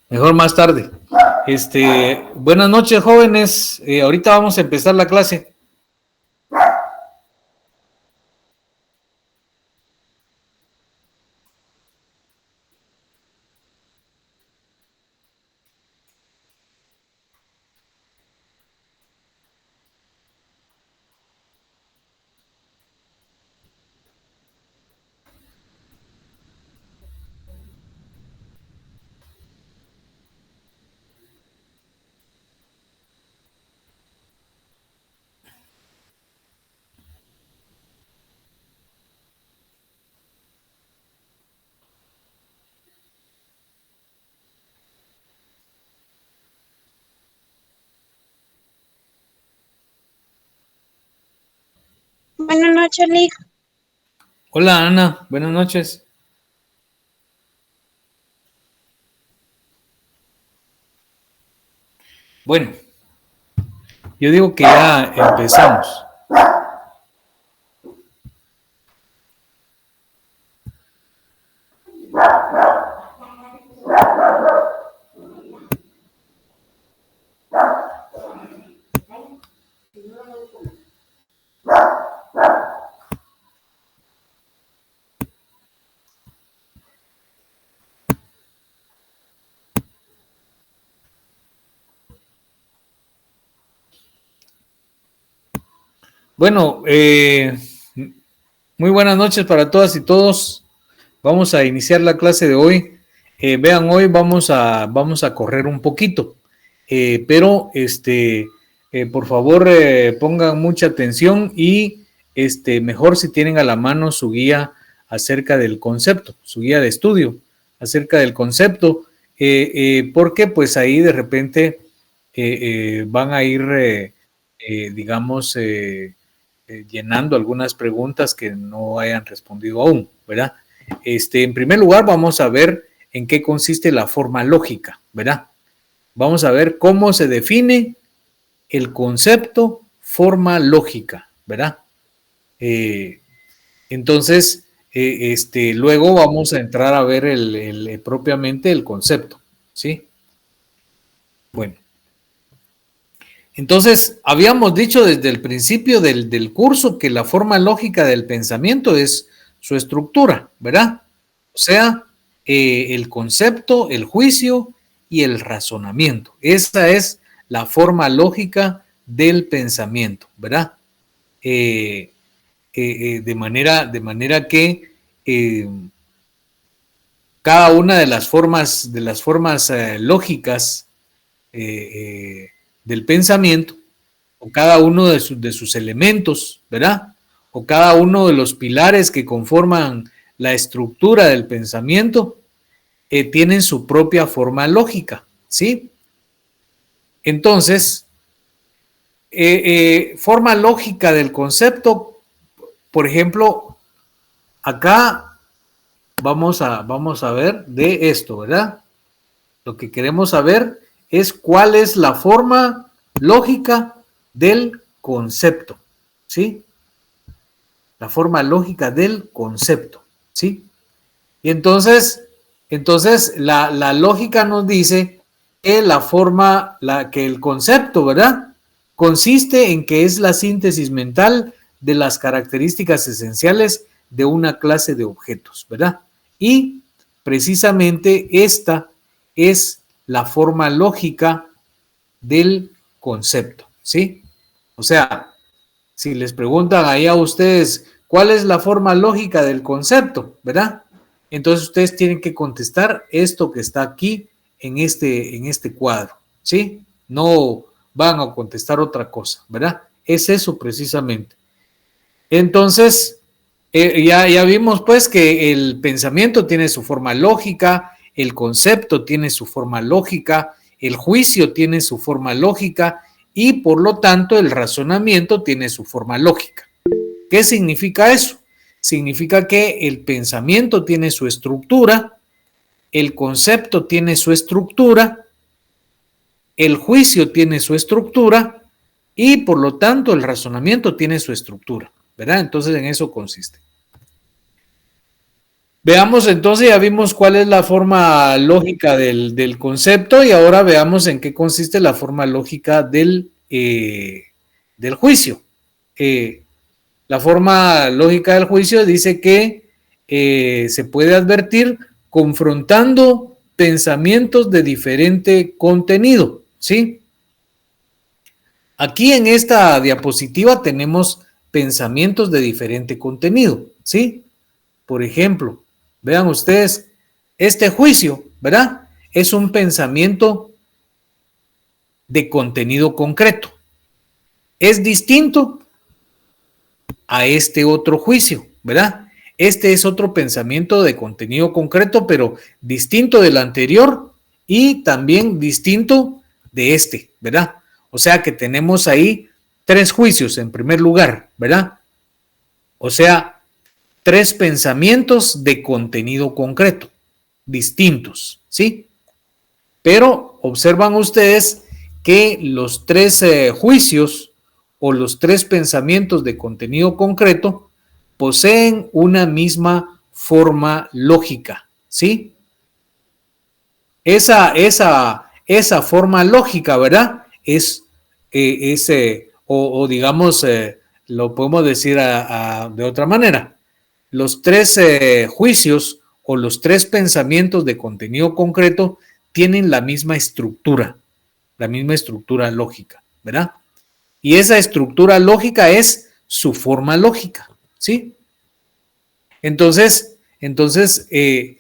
Mejor más tarde. Buenas noches, jóvenes. Ahorita vamos a empezar la clase. Buenas noches, Nick. Hola, Ana. Buenas noches. Bueno, yo digo que ya empezamos. Bueno, muy buenas noches para todas y todos. Vamos a iniciar la clase de hoy. Vean, hoy vamos a correr un poquito, pero por favor pongan mucha atención y mejor si tienen a la mano su guía acerca del concepto, su guía de estudio acerca del concepto, porque pues ahí de repente van a ir, digamos, llenando algunas preguntas que no hayan respondido aún, ¿verdad? En primer lugar, vamos a ver en qué consiste la forma lógica, ¿verdad? Vamos a ver cómo se define el concepto forma lógica, ¿verdad? Entonces, luego vamos a entrar a ver propiamente el concepto, ¿sí? Bueno. Entonces, habíamos dicho desde el principio del curso que la forma lógica del pensamiento es su estructura, ¿verdad? O sea, el concepto, el juicio y el razonamiento. Esa es la forma lógica del pensamiento, ¿verdad? De manera que cada una de las formas lógicas del pensamiento, o cada uno de sus elementos, ¿verdad? O cada uno de los pilares que conforman la estructura del pensamiento, tienen su propia forma lógica, ¿sí? Entonces, forma lógica del concepto, por ejemplo, acá vamos a ver de esto, ¿verdad? Lo que queremos saber es cuál es la forma lógica del concepto, ¿sí? La forma lógica del concepto, ¿sí? Y entonces la lógica nos dice que que el concepto, ¿verdad? Consiste en que es la síntesis mental de las características esenciales de una clase de objetos, ¿verdad? Y precisamente esta es la forma lógica del concepto, ¿sí? O sea, si les preguntan ahí a ustedes cuál es la forma lógica del concepto, ¿verdad? Entonces ustedes tienen que contestar esto que está aquí en este cuadro, ¿sí? No van a contestar otra cosa, ¿verdad? Es eso precisamente. Entonces, ya vimos pues que el pensamiento tiene su forma lógica, el concepto tiene su forma lógica, el juicio tiene su forma lógica y por lo tanto el razonamiento tiene su forma lógica. ¿Qué significa eso? Significa que el pensamiento tiene su estructura, el concepto tiene su estructura, el juicio tiene su estructura y por lo tanto el razonamiento tiene su estructura, ¿verdad? Entonces en eso consiste. Veamos entonces, ya vimos cuál es la forma lógica del concepto y ahora veamos en qué consiste la forma lógica del juicio. La forma lógica del juicio dice que se puede advertir confrontando pensamientos de diferente contenido, ¿sí? Aquí en esta diapositiva tenemos pensamientos de diferente contenido, ¿sí? Por ejemplo, vean ustedes, este juicio, ¿verdad? Es un pensamiento de contenido concreto. Es distinto a este otro juicio, ¿verdad? Este es otro pensamiento de contenido concreto, pero distinto del anterior y también distinto de este, ¿verdad? O sea que tenemos ahí 3 juicios en primer lugar, ¿verdad? O sea, 3 pensamientos de contenido concreto, distintos, ¿sí? Pero observan ustedes que los 3 juicios o los 3 pensamientos de contenido concreto poseen una misma forma lógica, ¿sí? Esa forma lógica, ¿verdad? O digamos, lo podemos decir de otra manera. Los 3 juicios o los 3 pensamientos de contenido concreto tienen la misma estructura lógica, ¿verdad? Y esa estructura lógica es su forma lógica, ¿sí? Entonces, ¿qué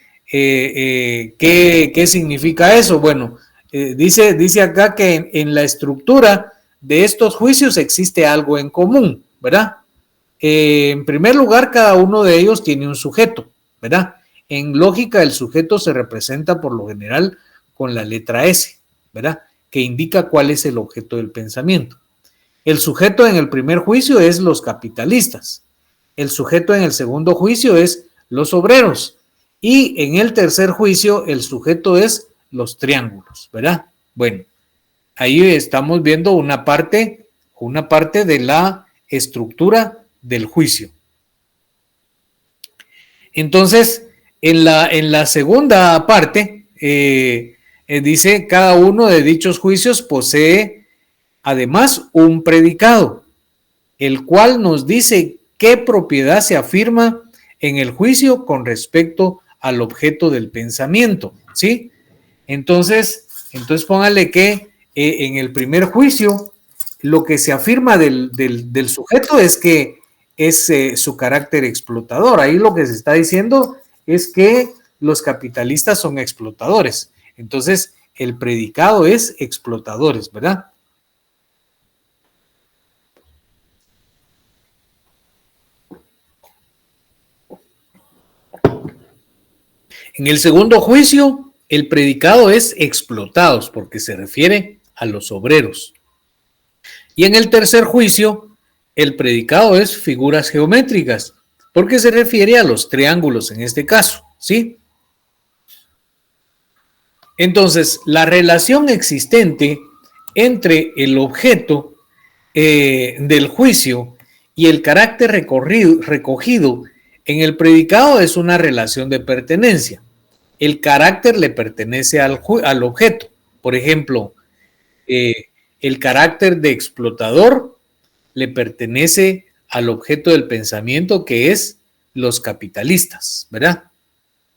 significa eso? Bueno, dice acá que en la estructura de estos juicios existe algo en común, ¿verdad? En primer lugar, cada uno de ellos tiene un sujeto, ¿verdad? En lógica, el sujeto se representa por lo general con la letra S, ¿verdad? Que indica cuál es el objeto del pensamiento. El sujeto en el primer juicio es los capitalistas. El sujeto en el segundo juicio es los obreros. Y en el tercer juicio, el sujeto es los triángulos, ¿verdad? Bueno, ahí estamos viendo una parte de la estructura del juicio. Entonces, en la segunda parte, dice, cada uno de dichos juicios posee además un predicado, el cual nos dice qué propiedad se afirma en el juicio con respecto al objeto del pensamiento, ¿sí? Entonces póngale que en el primer juicio lo que se afirma del sujeto es que es su carácter explotador. Ahí lo que se está diciendo es que los capitalistas son explotadores. Entonces, el predicado es explotadores, ¿verdad? En el segundo juicio, el predicado es explotados, porque se refiere a los obreros. Y en el tercer juicio, el predicado es figuras geométricas, porque se refiere a los triángulos en este caso, ¿sí? Entonces, la relación existente entre el objeto del juicio y el carácter recogido en el predicado es una relación de pertenencia. El carácter le pertenece al objeto. Por ejemplo, el carácter de explotador le pertenece al objeto del pensamiento, que es los capitalistas, ¿verdad?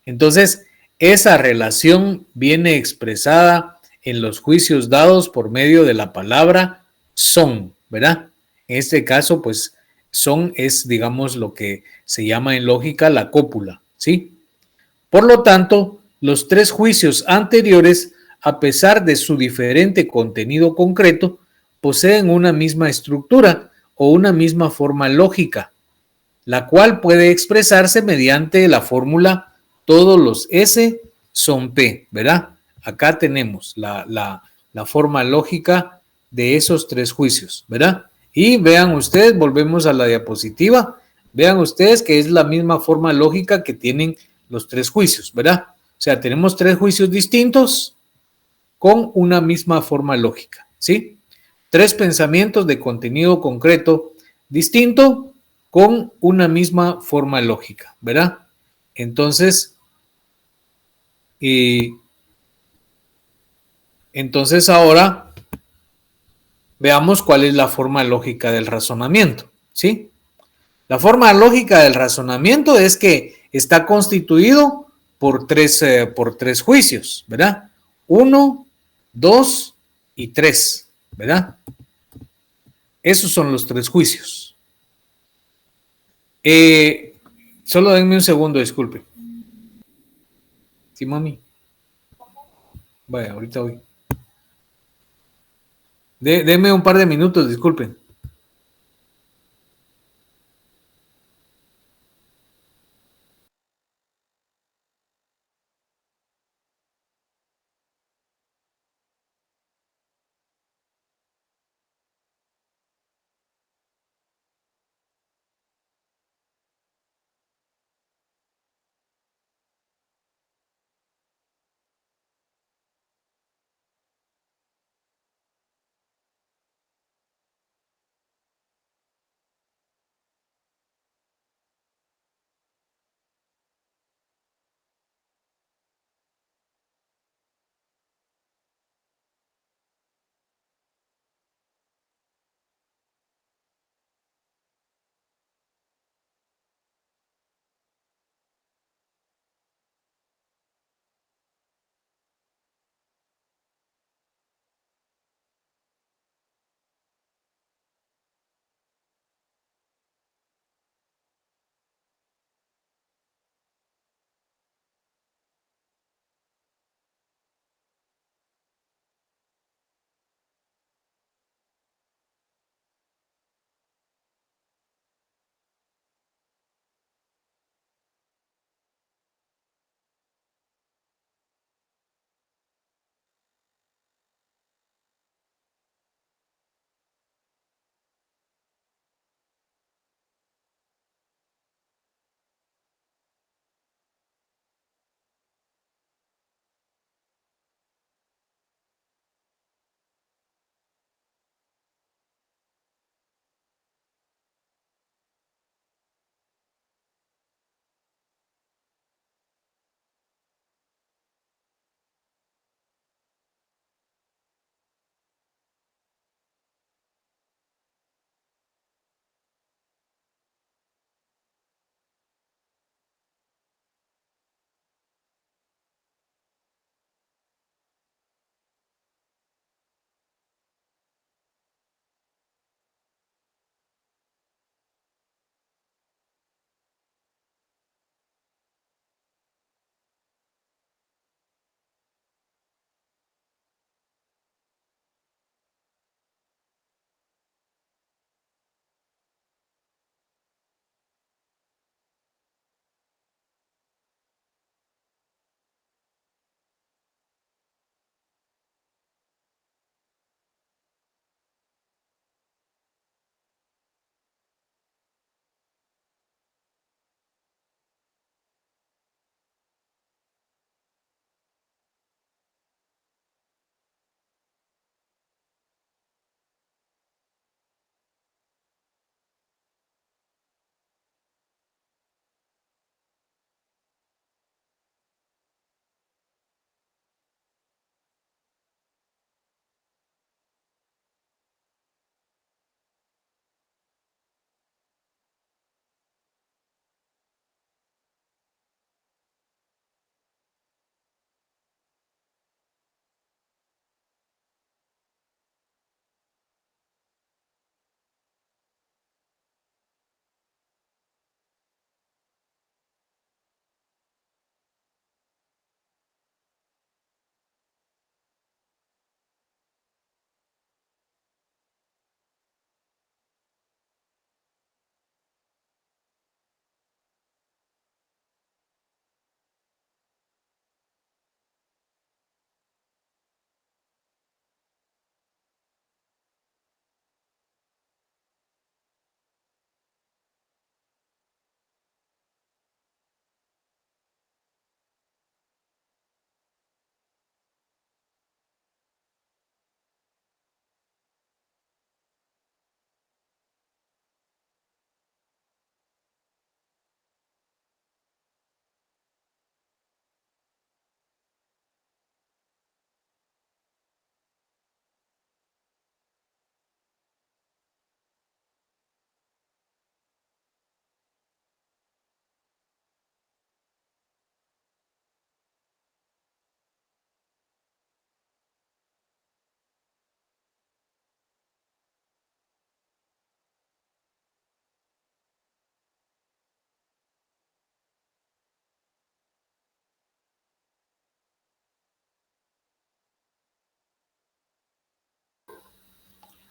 Entonces, esa relación viene expresada en los juicios dados por medio de la palabra son, ¿verdad? En este caso, pues, son es, digamos, lo que se llama en lógica la cópula, ¿sí? Por lo tanto, los 3 juicios anteriores, a pesar de su diferente contenido concreto, poseen una misma estructura o una misma forma lógica, la cual puede expresarse mediante la fórmula todos los S son P, ¿verdad? Acá tenemos la forma lógica de esos 3 juicios, ¿verdad? Y vean ustedes, volvemos a la diapositiva, vean ustedes que es la misma forma lógica que tienen los 3 juicios, ¿verdad? O sea, tenemos 3 juicios distintos con una misma forma lógica, ¿sí? 3 pensamientos de contenido concreto distinto con una misma forma lógica, ¿verdad? Entonces, y entonces ahora veamos cuál es la forma lógica del razonamiento, ¿sí? La forma lógica del razonamiento es que está constituido por tres juicios, ¿verdad? Uno, dos y tres, ¿verdad? Esos son los tres juicios. Solo denme un segundo, disculpe. Sí, mami. Vaya, ahorita voy. Deme un par de minutos, disculpen.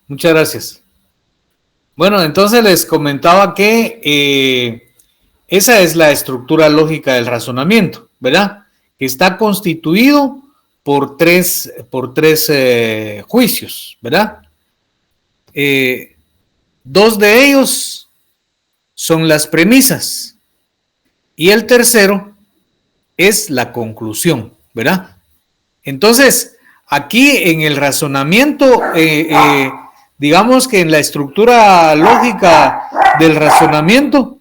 Muchas gracias. Bueno, entonces les comentaba que esa es la estructura lógica del razonamiento, ¿verdad? Que está constituido por tres juicios, ¿verdad? Dos de ellos son las premisas y el tercero es la conclusión, ¿verdad? Entonces, aquí en el razonamiento, digamos que en la estructura lógica del razonamiento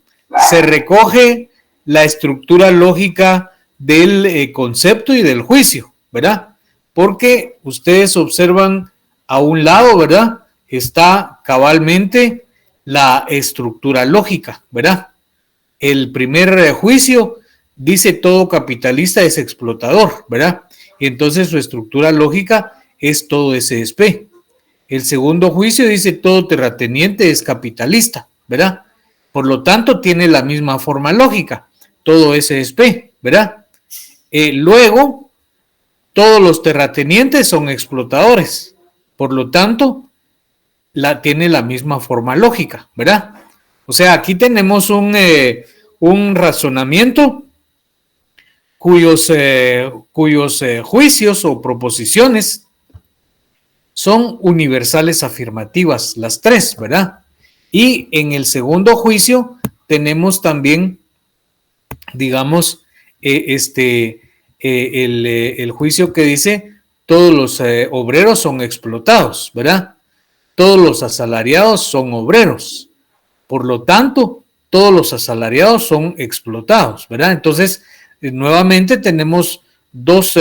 se recoge la estructura lógica del concepto y del juicio, ¿verdad? Porque ustedes observan a un lado, ¿verdad? Está cabalmente la estructura lógica, ¿verdad? El primer juicio dice todo capitalista es explotador, ¿verdad? Y entonces su estructura lógica es todo SSP. El segundo juicio dice todo terrateniente es capitalista, ¿verdad? Por lo tanto, tiene la misma forma lógica, todo SSP, ¿verdad? Luego, todos los terratenientes son explotadores, por lo tanto, tiene la misma forma lógica, ¿verdad? O sea, aquí tenemos un razonamiento cuyos juicios o proposiciones son universales afirmativas, las tres, ¿verdad? Y en el segundo juicio tenemos también, digamos, el juicio que dice todos los obreros son explotados, ¿verdad? Todos los asalariados son obreros. Por lo tanto, todos los asalariados son explotados, ¿verdad? Entonces, nuevamente tenemos dos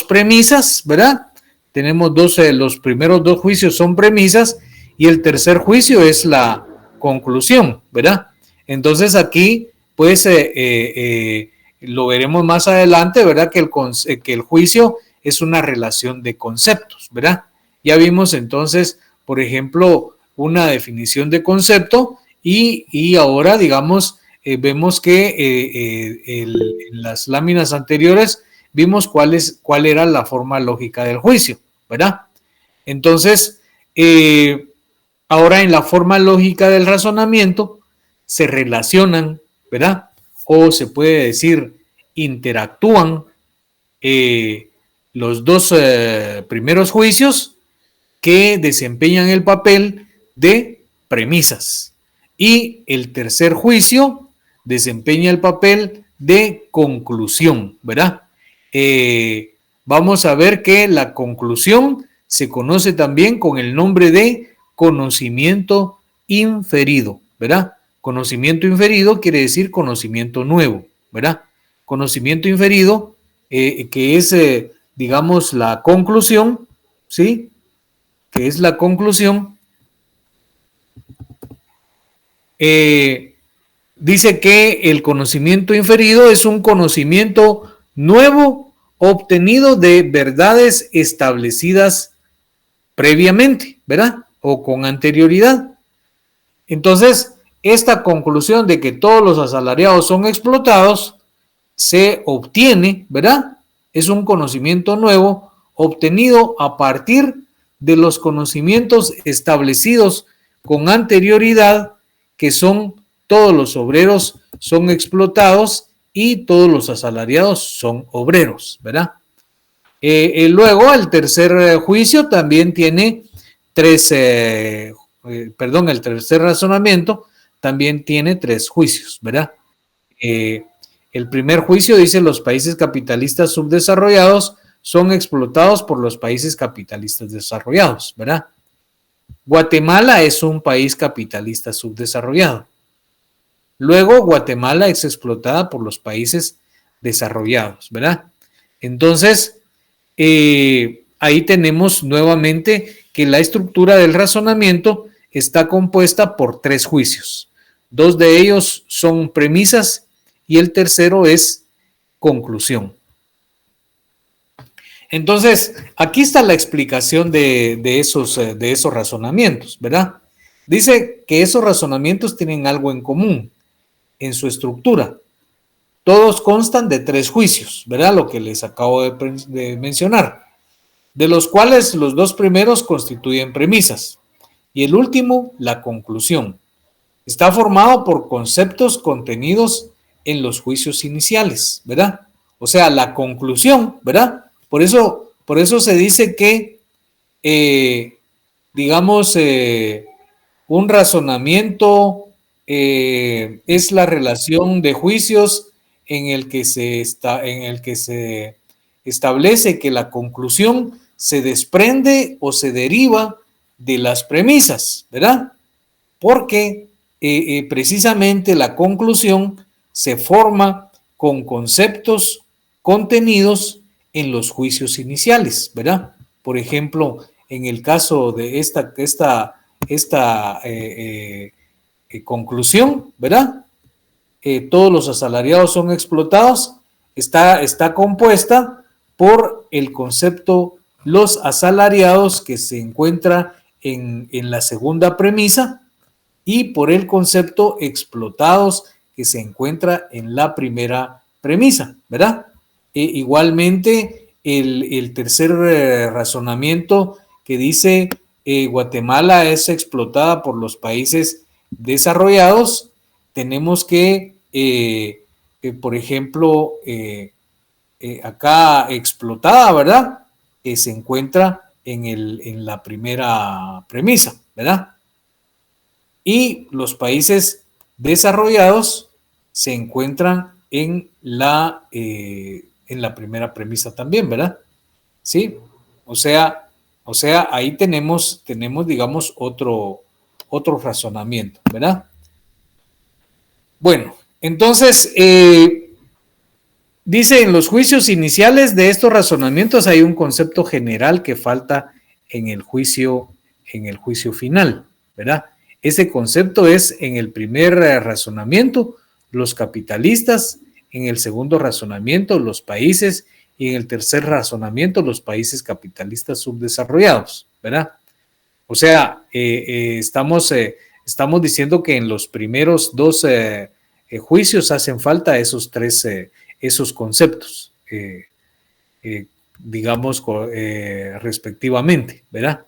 premisas, ¿verdad? Tenemos los primeros dos juicios son premisas y el tercer juicio es la conclusión, ¿verdad? Entonces aquí, pues, lo veremos más adelante, ¿verdad? Que el juicio es una relación de conceptos, ¿verdad? Ya vimos entonces, por ejemplo, una definición de concepto y ahora, digamos, vemos que en las láminas anteriores vimos cuál era la forma lógica del juicio, ¿verdad? Entonces, ahora en la forma lógica del razonamiento se relacionan, ¿verdad? O se puede decir interactúan los dos primeros juicios que desempeñan el papel de premisas y el tercer juicio desempeña el papel de conclusión, ¿verdad? Vamos a ver que la conclusión se conoce también con el nombre de conocimiento inferido, ¿verdad? Conocimiento inferido quiere decir conocimiento nuevo, ¿verdad? Conocimiento inferido, que es, digamos, la conclusión, ¿sí? Que es la conclusión, dice que el conocimiento inferido es un conocimiento nuevo obtenido de verdades establecidas previamente, ¿verdad? O con anterioridad. Entonces, esta conclusión de que todos los asalariados son explotados se obtiene, ¿verdad? Es un conocimiento nuevo obtenido a partir de los conocimientos establecidos con anterioridad, que son todos los obreros son explotados y todos los asalariados son obreros, ¿verdad? Luego, el tercer juicio también tiene el tercer razonamiento también tiene tres juicios, ¿verdad? El primer juicio dice los países capitalistas subdesarrollados son explotados por los países capitalistas desarrollados, ¿verdad? Guatemala es un país capitalista subdesarrollado. Luego, Guatemala es explotada por los países desarrollados, ¿verdad? Entonces, ahí tenemos nuevamente que la estructura del razonamiento está compuesta por tres juicios. Dos de ellos son premisas y el tercero es conclusión. Entonces, aquí está la explicación de esos razonamientos, ¿verdad? Dice que esos razonamientos tienen algo en común en su estructura. Todos constan de tres juicios, ¿verdad? Lo que les acabo de mencionar, de los cuales los dos primeros constituyen premisas Y el último, la conclusión. Está formado por conceptos contenidos en los juicios iniciales, ¿verdad? O sea, la conclusión, ¿verdad? Por eso se dice que, digamos, un razonamiento es la relación de juicios en el que se establece que la conclusión se desprende o se deriva de las premisas, ¿verdad? Porque precisamente la conclusión se forma con conceptos contenidos en los juicios iniciales, ¿verdad? Por ejemplo, en el caso de esta conclusión, ¿verdad? Todos los asalariados son explotados, está compuesta por el concepto los asalariados que se encuentra en la segunda premisa y por el concepto explotados que se encuentra en la primera premisa, ¿verdad? Igualmente, el tercer razonamiento que dice Guatemala es explotada por los países desarrollados, tenemos que, por ejemplo, acá explotada, ¿verdad? Que se encuentra en la primera premisa, ¿verdad? Y los países desarrollados se encuentran en la primera premisa también, ¿verdad? Sí, o sea, ahí tenemos, digamos, otro razonamiento, ¿verdad? Bueno, entonces, dice, en los juicios iniciales de estos razonamientos hay un concepto general que falta en el juicio final, ¿verdad? Ese concepto es en el primer razonamiento, los capitalistas, en el segundo razonamiento, los países, y en el tercer razonamiento, los países capitalistas subdesarrollados, ¿verdad? O sea, estamos diciendo que en los primeros dos juicios hacen falta esos conceptos, digamos, respectivamente, ¿verdad?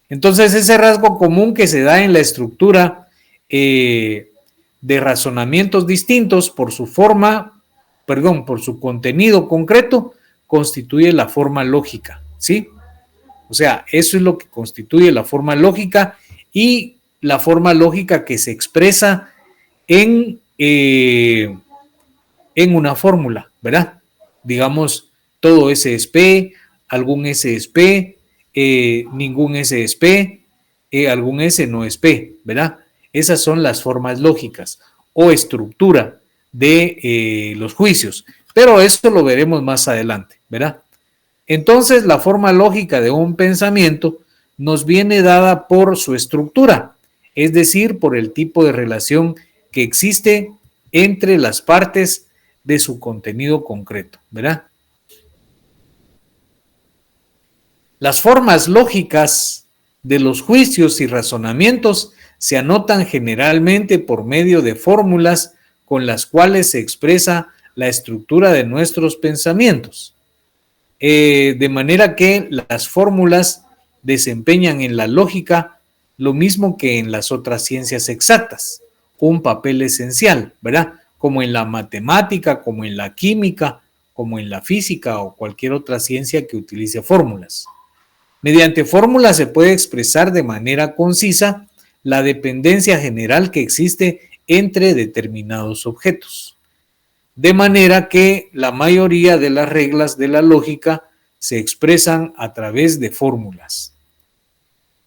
Entonces, ese rasgo común que se da en la estructura de razonamientos distintos por su contenido concreto, constituye la forma lógica, ¿sí? O sea, eso es lo que constituye la forma lógica y la forma lógica que se expresa en una fórmula, ¿verdad? Digamos, todo S es P, algún S es P, ningún S es P, algún S no es P, ¿verdad? Esas son las formas lógicas o estructura de los juicios, pero esto lo veremos más adelante, ¿verdad? Entonces, la forma lógica de un pensamiento nos viene dada por su estructura, es decir, por el tipo de relación que existe entre las partes de su contenido concreto, ¿verdad? Las formas lógicas de los juicios y razonamientos se anotan generalmente por medio de fórmulas con las cuales se expresa la estructura de nuestros pensamientos. De manera que las fórmulas desempeñan en la lógica lo mismo que en las otras ciencias exactas, un papel esencial, ¿verdad? Como en la matemática, como en la química, como en la física o cualquier otra ciencia que utilice fórmulas. Mediante fórmulas se puede expresar de manera concisa la dependencia general que existe entre determinados objetos. De manera que la mayoría de las reglas de la lógica se expresan a través de fórmulas.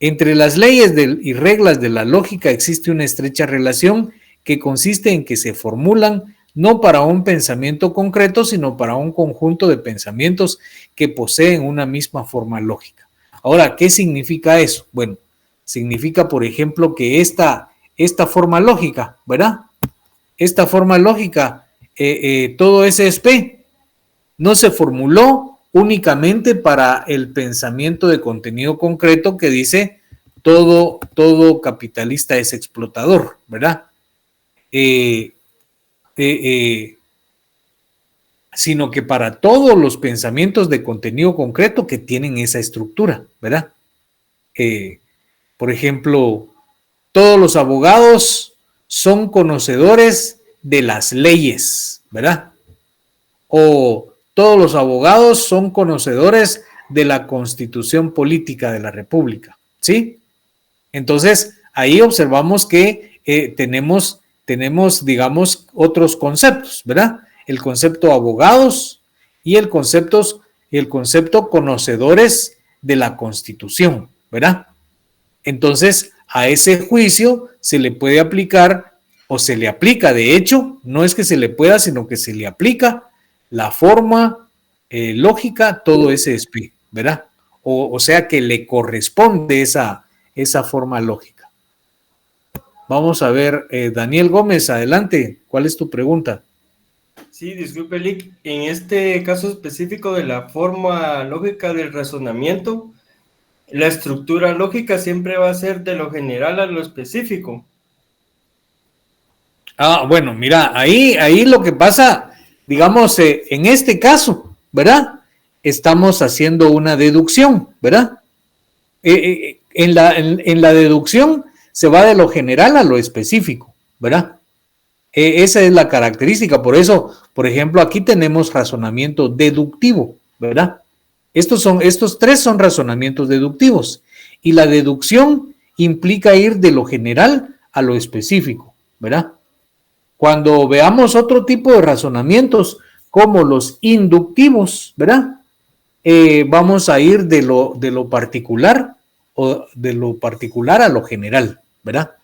Entre las leyes y reglas de la lógica existe una estrecha relación que consiste en que se formulan no para un pensamiento concreto, sino para un conjunto de pensamientos que poseen una misma forma lógica. Ahora, ¿qué significa eso? Bueno, significa, por ejemplo, que esta forma lógica, ¿verdad? Esta forma lógica, todo ese es P, no se formuló únicamente para el pensamiento de contenido concreto que dice todo capitalista es explotador, ¿verdad? Sino que para todos los pensamientos de contenido concreto que tienen esa estructura, ¿verdad? Por ejemplo, todos los abogados son conocedores de las leyes, ¿verdad? O todos los abogados son conocedores de la Constitución Política de la República, ¿sí? Entonces, ahí observamos que tenemos, digamos, otros conceptos, ¿verdad? El concepto abogados y el concepto conocedores de la Constitución, ¿verdad? Entonces, a ese juicio se le puede aplicar, o se le aplica, de hecho, no es que se le pueda, sino que se le aplica la forma lógica, todo ese SP, ¿verdad? O sea que le corresponde esa forma lógica. Vamos a ver, Daniel Gómez, adelante, ¿cuál es tu pregunta? Sí, disculpe, Lick, en este caso específico de la forma lógica del razonamiento, la estructura lógica siempre va a ser de lo general a lo específico. Bueno, mira, ahí lo que pasa, digamos, en este caso, ¿verdad? Estamos haciendo una deducción, ¿verdad? En la deducción se va de lo general a lo específico, ¿verdad? Esa es la característica. Por eso, por ejemplo, aquí tenemos razonamiento deductivo, ¿verdad? Estos tres son razonamientos deductivos. Y la deducción implica ir de lo general a lo específico, ¿verdad? Cuando veamos otro tipo de razonamientos, como los inductivos, ¿verdad? Vamos a ir de lo particular o de lo particular a lo general, ¿verdad?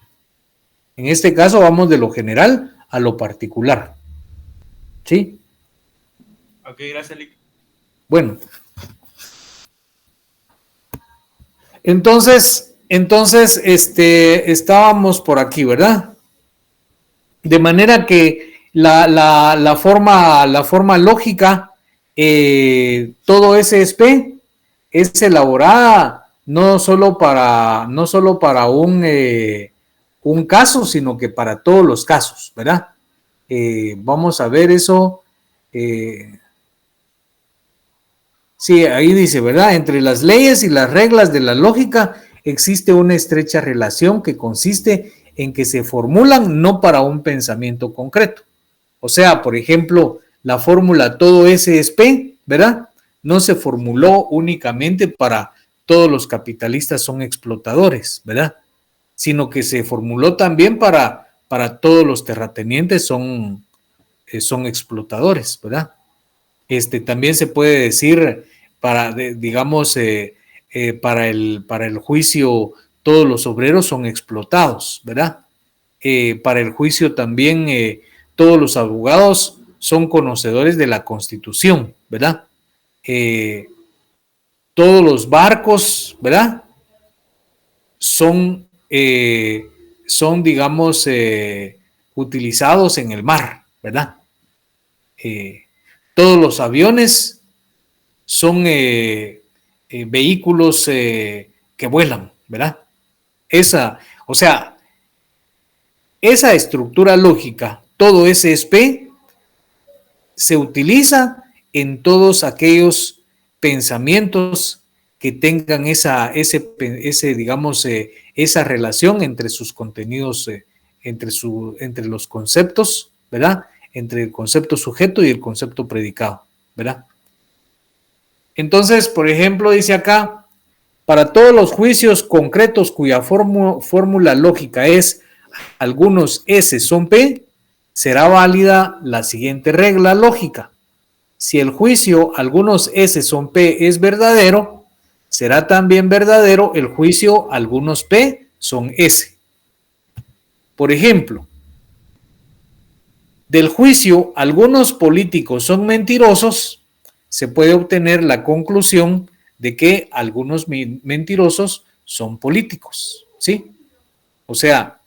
En este caso vamos de lo general a lo particular. ¿Sí? Ok, gracias, Lick. Bueno. Entonces, estábamos por aquí, ¿verdad? De manera que la forma lógica, todo ese SP es elaborada no solo para un caso, sino que para todos los casos, ¿verdad? Vamos a ver eso. Sí, ahí dice, ¿verdad? Entre las leyes y las reglas de la lógica existe una estrecha relación que consiste en que se formulan no para un pensamiento concreto. O sea, por ejemplo, la fórmula todo S es P, ¿verdad? No se formuló únicamente para todos los capitalistas son explotadores, ¿verdad? Sino que se formuló también para todos los terratenientes son explotadores, ¿verdad? También se puede decir digamos, para el juicio todos los obreros son explotados, ¿verdad? Para el juicio también todos los abogados son conocedores de la Constitución, ¿verdad? Todos los barcos, ¿verdad? Son digamos, utilizados en el mar, ¿verdad? Todos los aviones son vehículos que vuelan, ¿verdad? O sea, esa estructura lógica, todo ese SP, se utiliza en todos aquellos pensamientos que tengan digamos, esa relación entre sus contenidos, entre los conceptos, ¿verdad? Entre el concepto sujeto y el concepto predicado, ¿verdad? Entonces, por ejemplo, dice acá, para todos los juicios concretos cuya fórmula lógica es algunos S son P, será válida la siguiente regla lógica. Si el juicio algunos S son P es verdadero, será también verdadero el juicio algunos P son S. Por ejemplo, del juicio algunos políticos son mentirosos, se puede obtener la conclusión de que algunos mentirosos son políticos, ¿sí? O sea,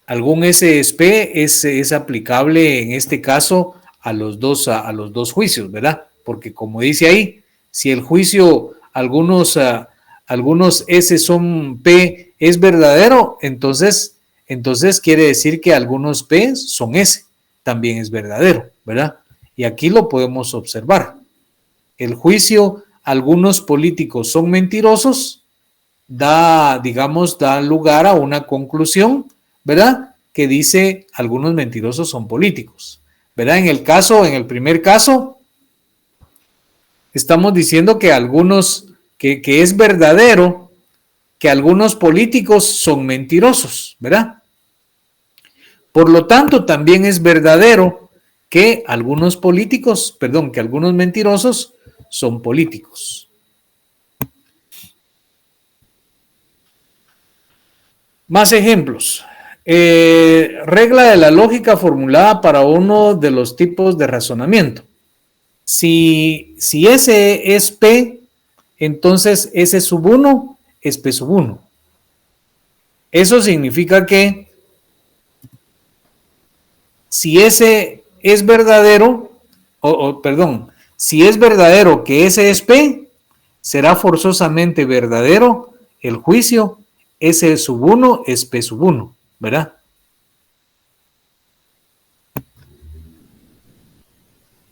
algún SSP es aplicable en este caso a los dos juicios, ¿verdad? Porque como dice ahí, si el juicio algunos S son P es verdadero, entonces quiere decir que algunos P son S, también es verdadero, ¿verdad? Y aquí lo podemos observar. El juicio algunos políticos son mentirosos da lugar a una conclusión, ¿verdad? Que dice algunos mentirosos son políticos, ¿verdad? En el primer caso, estamos diciendo que que es verdadero que algunos políticos son mentirosos, ¿verdad? Por lo tanto, también es verdadero que algunos mentirosos son políticos. Más ejemplos. Regla de la lógica formulada para uno de los tipos de razonamiento. Si S es P, entonces S sub 1 es P sub 1. Eso significa que si S es verdadero, si es verdadero que S es P, será forzosamente verdadero el juicio S sub 1 es P sub 1, ¿verdad?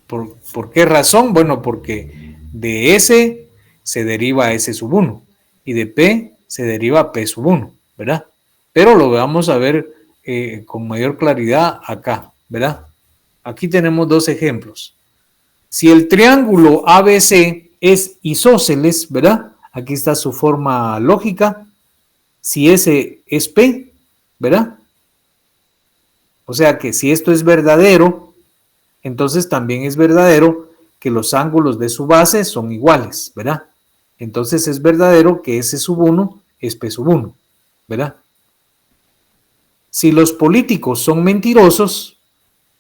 ¿Por qué razón? Bueno, porque de S se deriva S sub 1 y de P se deriva P sub 1, ¿verdad? Pero lo vamos a ver con mayor claridad acá, ¿verdad? Aquí tenemos dos ejemplos. Si el triángulo ABC es isósceles, ¿verdad? Aquí está su forma lógica. Si S es P, ¿verdad? O sea que si esto es verdadero, entonces también es verdadero que los ángulos de su base son iguales, ¿verdad? Entonces es verdadero que S sub 1 es P sub 1, ¿verdad? Si los políticos son mentirosos,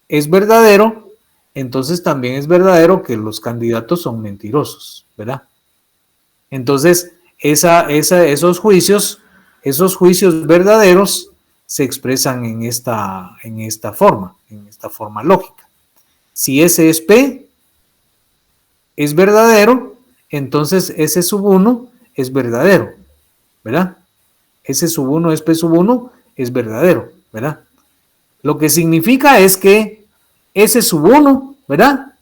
es verdadero, entonces también es verdadero que los candidatos son mentirosos, ¿verdad? Entonces, esos juicios verdaderos se expresan en esta forma lógica. Si S es P, es verdadero, entonces S sub 1 es verdadero, ¿verdad? S sub 1 es P sub 1 es verdadero, ¿verdad? Lo que significa es que S sub 1, ¿verdad?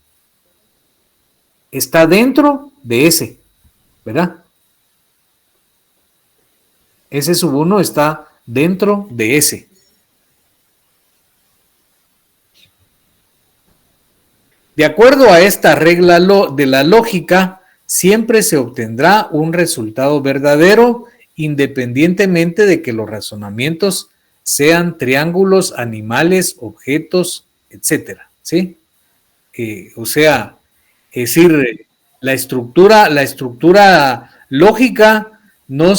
Está dentro de S, ¿verdad? S sub 1 está dentro de S. De acuerdo a esta regla de la lógica, siempre se obtendrá un resultado verdadero independientemente de que los razonamientos sean triángulos, animales, objetos, etcétera, ¿sí? O sea, es decir, la estructura lógica no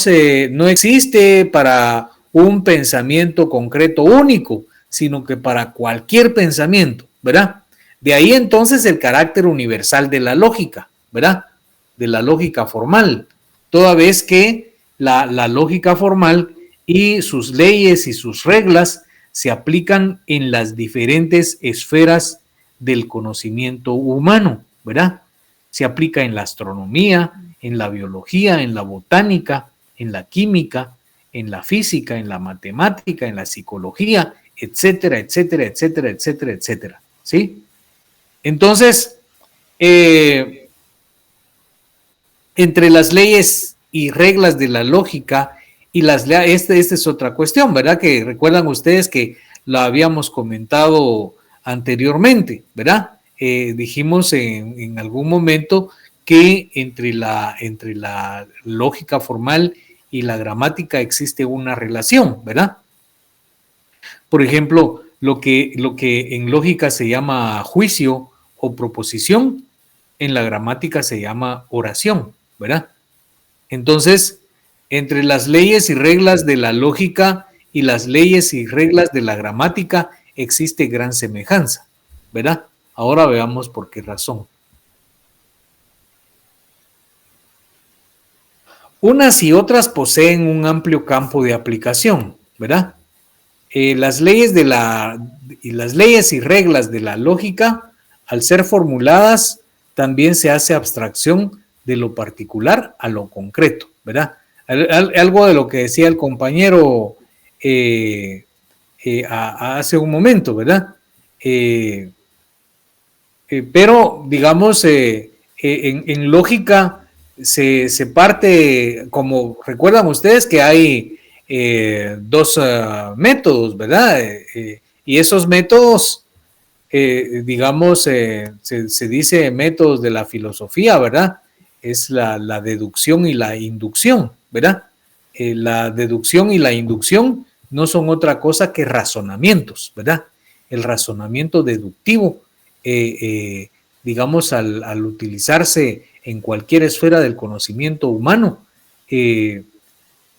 existe para un pensamiento concreto único, sino que para cualquier pensamiento, ¿verdad? De ahí entonces el carácter universal de la lógica, ¿verdad? De la lógica formal, toda vez que la lógica formal y sus leyes y sus reglas se aplican en las diferentes esferas del conocimiento humano, ¿verdad? Se aplica en la astronomía, en la biología, en la botánica, en la química, en la física, en la matemática, en la psicología, etcétera, etcétera, etcétera, etcétera, etcétera, ¿sí? Entonces, entre las leyes y reglas de la lógica y esta es otra cuestión, ¿verdad? Que recuerdan ustedes que la habíamos comentado anteriormente, ¿verdad? Dijimos en algún momento que entre la lógica formal y la gramática existe una relación, ¿verdad? Por ejemplo, lo que en lógica se llama juicio o proposición, en la gramática se llama oración, ¿verdad? Entonces, entre las leyes y reglas de la lógica y las leyes y reglas de la gramática existe gran semejanza, ¿verdad? Ahora veamos por qué razón. Unas y otras poseen un amplio campo de aplicación, ¿verdad? Las leyes y reglas de la lógica, al ser formuladas, también se hace abstracción de lo particular a lo concreto, ¿verdad? Algo de lo que decía el compañero hace un momento, ¿verdad? Pero, digamos, en lógica se parte, como recuerdan ustedes, que hay dos métodos, ¿verdad? Y esos métodos, digamos, se dice métodos de la filosofía, ¿verdad? Es la deducción y la inducción, ¿verdad? La deducción y la inducción no son otra cosa que razonamientos, ¿verdad? El razonamiento deductivo, digamos, al utilizarse en cualquier esfera del conocimiento humano,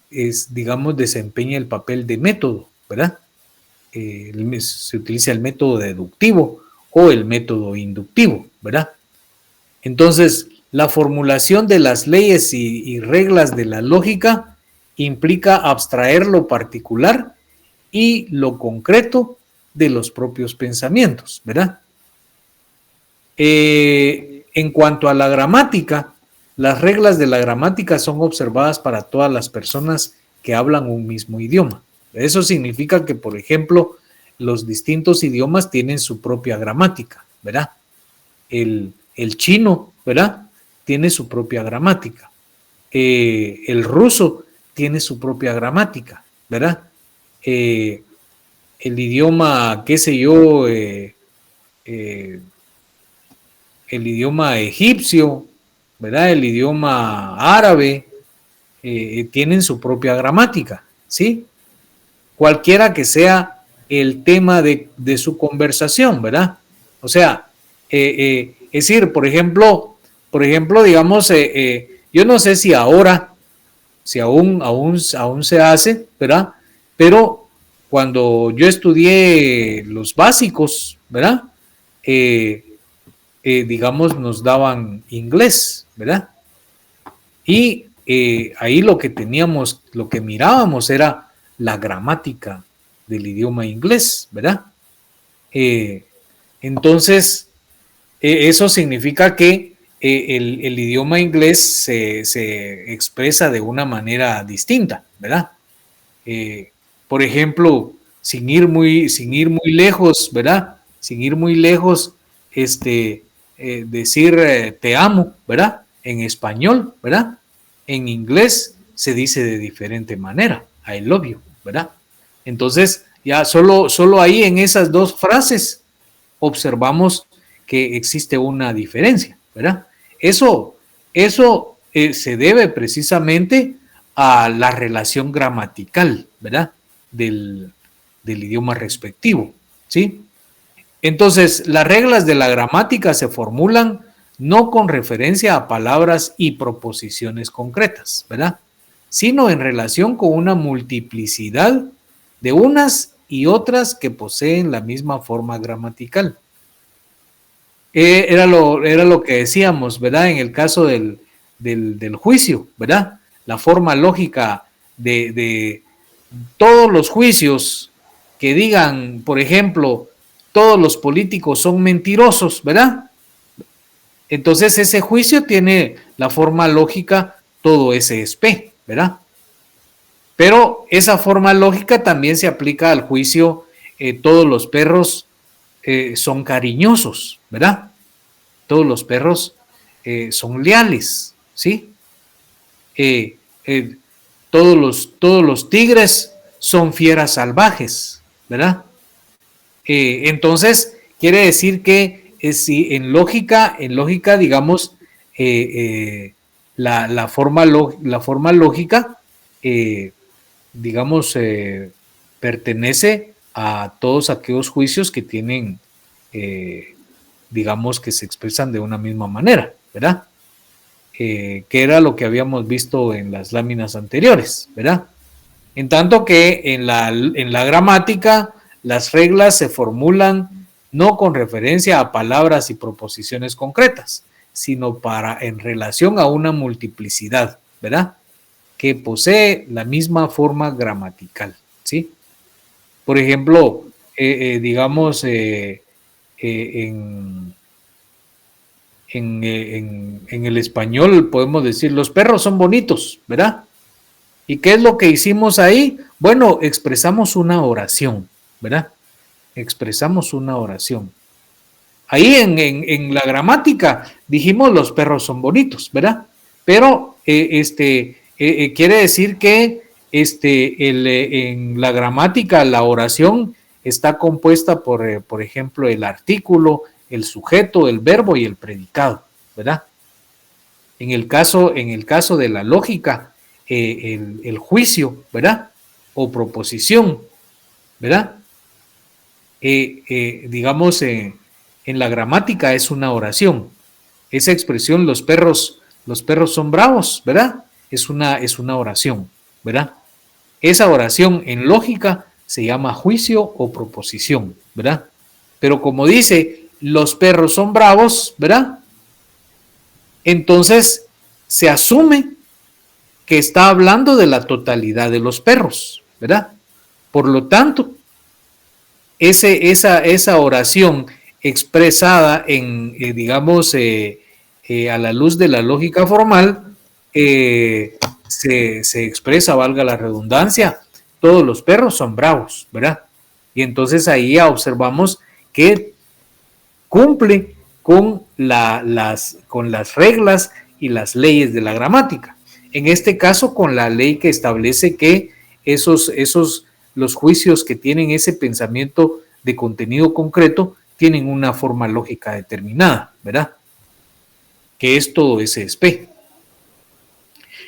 digamos, desempeña el papel de método, ¿verdad? Se utiliza el método deductivo o el método inductivo, ¿verdad? Entonces, la formulación de las leyes y reglas de la lógica implica abstraer lo particular y lo concreto de los propios pensamientos, ¿verdad? En cuanto a la gramática, las reglas de la gramática son observadas para todas las personas que hablan un mismo idioma. Eso significa que, por ejemplo, los distintos idiomas tienen su propia gramática, ¿verdad? El chino, ¿verdad? Tiene su propia gramática. El ruso tiene su propia gramática, ¿verdad? El idioma, qué sé yo, el idioma egipcio, ¿verdad? El idioma árabe, tienen su propia gramática, ¿sí? Cualquiera que sea el tema de su conversación, ¿verdad? O sea, es decir, por ejemplo, digamos, yo no sé si ahora, si aún se hace, ¿verdad? Pero cuando yo estudié los básicos, ¿verdad? Digamos, nos daban inglés, ¿verdad? Y ahí lo que teníamos, lo que mirábamos era la gramática del idioma inglés, ¿verdad? Entonces, eso significa que el idioma inglés se expresa de una manera distinta, ¿verdad? Por ejemplo, sin ir muy lejos, ¿verdad? Sin ir muy lejos, decir te amo, ¿verdad? En español, ¿verdad? En inglés se dice de diferente manera, I love you, ¿verdad? Entonces, ya solo ahí en esas dos frases observamos que existe una diferencia, ¿verdad? Eso se debe precisamente a la relación gramatical, ¿verdad? Del idioma respectivo, ¿sí? Entonces, las reglas de la gramática se formulan no con referencia a palabras y proposiciones concretas, ¿verdad? Sino en relación con una multiplicidad de unas y otras que poseen la misma forma gramatical. Era lo que decíamos, ¿verdad? En el caso del juicio, ¿verdad? La forma lógica de todos los juicios que digan, por ejemplo, todos los políticos son mentirosos, ¿verdad? Entonces ese juicio tiene la forma lógica, todo ese es P, ¿verdad? Pero esa forma lógica también se aplica al juicio, todos los perros son cariñosos, ¿verdad? Todos los perros son leales, ¿sí? Todos los tigres son fieras salvajes, ¿verdad? Entonces, quiere decir que si en lógica, digamos, la forma lógica, digamos, pertenece a todos aquellos juicios que tienen, digamos, que se expresan de una misma manera, ¿verdad? Que era lo que habíamos visto en las láminas anteriores, ¿verdad? En tanto que en la gramática, las reglas se formulan no con referencia a palabras y proposiciones concretas, sino en relación a una multiplicidad, ¿verdad? Que posee la misma forma gramatical, ¿sí? Por ejemplo, digamos, en el español podemos decir, los perros son bonitos, ¿verdad? ¿Y qué es lo que hicimos ahí? Bueno, expresamos una oración, ¿verdad? Expresamos una oración. Ahí en la gramática dijimos los perros son bonitos, ¿verdad? pero quiere decir que en la gramática la oración está compuesta por ejemplo, el artículo, el sujeto, el verbo y el predicado, ¿verdad? En el caso de la lógica, el juicio, ¿verdad? O proposición, ¿verdad? Digamos, en la gramática es una oración. Esa expresión, los perros son bravos, ¿verdad? Es una oración, ¿verdad? Esa oración en lógica se llama juicio o proposición, ¿verdad? Pero como dice, los perros son bravos, ¿verdad? Entonces se asume que está hablando de la totalidad de los perros, ¿verdad? Por lo tanto, esa oración expresada en, digamos, a la luz de la lógica formal, se expresa, valga la redundancia, todos los perros son bravos, ¿verdad? Y entonces ahí ya observamos que cumple con las reglas y las leyes de la gramática. En este caso, con la ley que establece que los juicios que tienen ese pensamiento de contenido concreto tienen una forma lógica determinada, ¿verdad? Que es todo ese SP.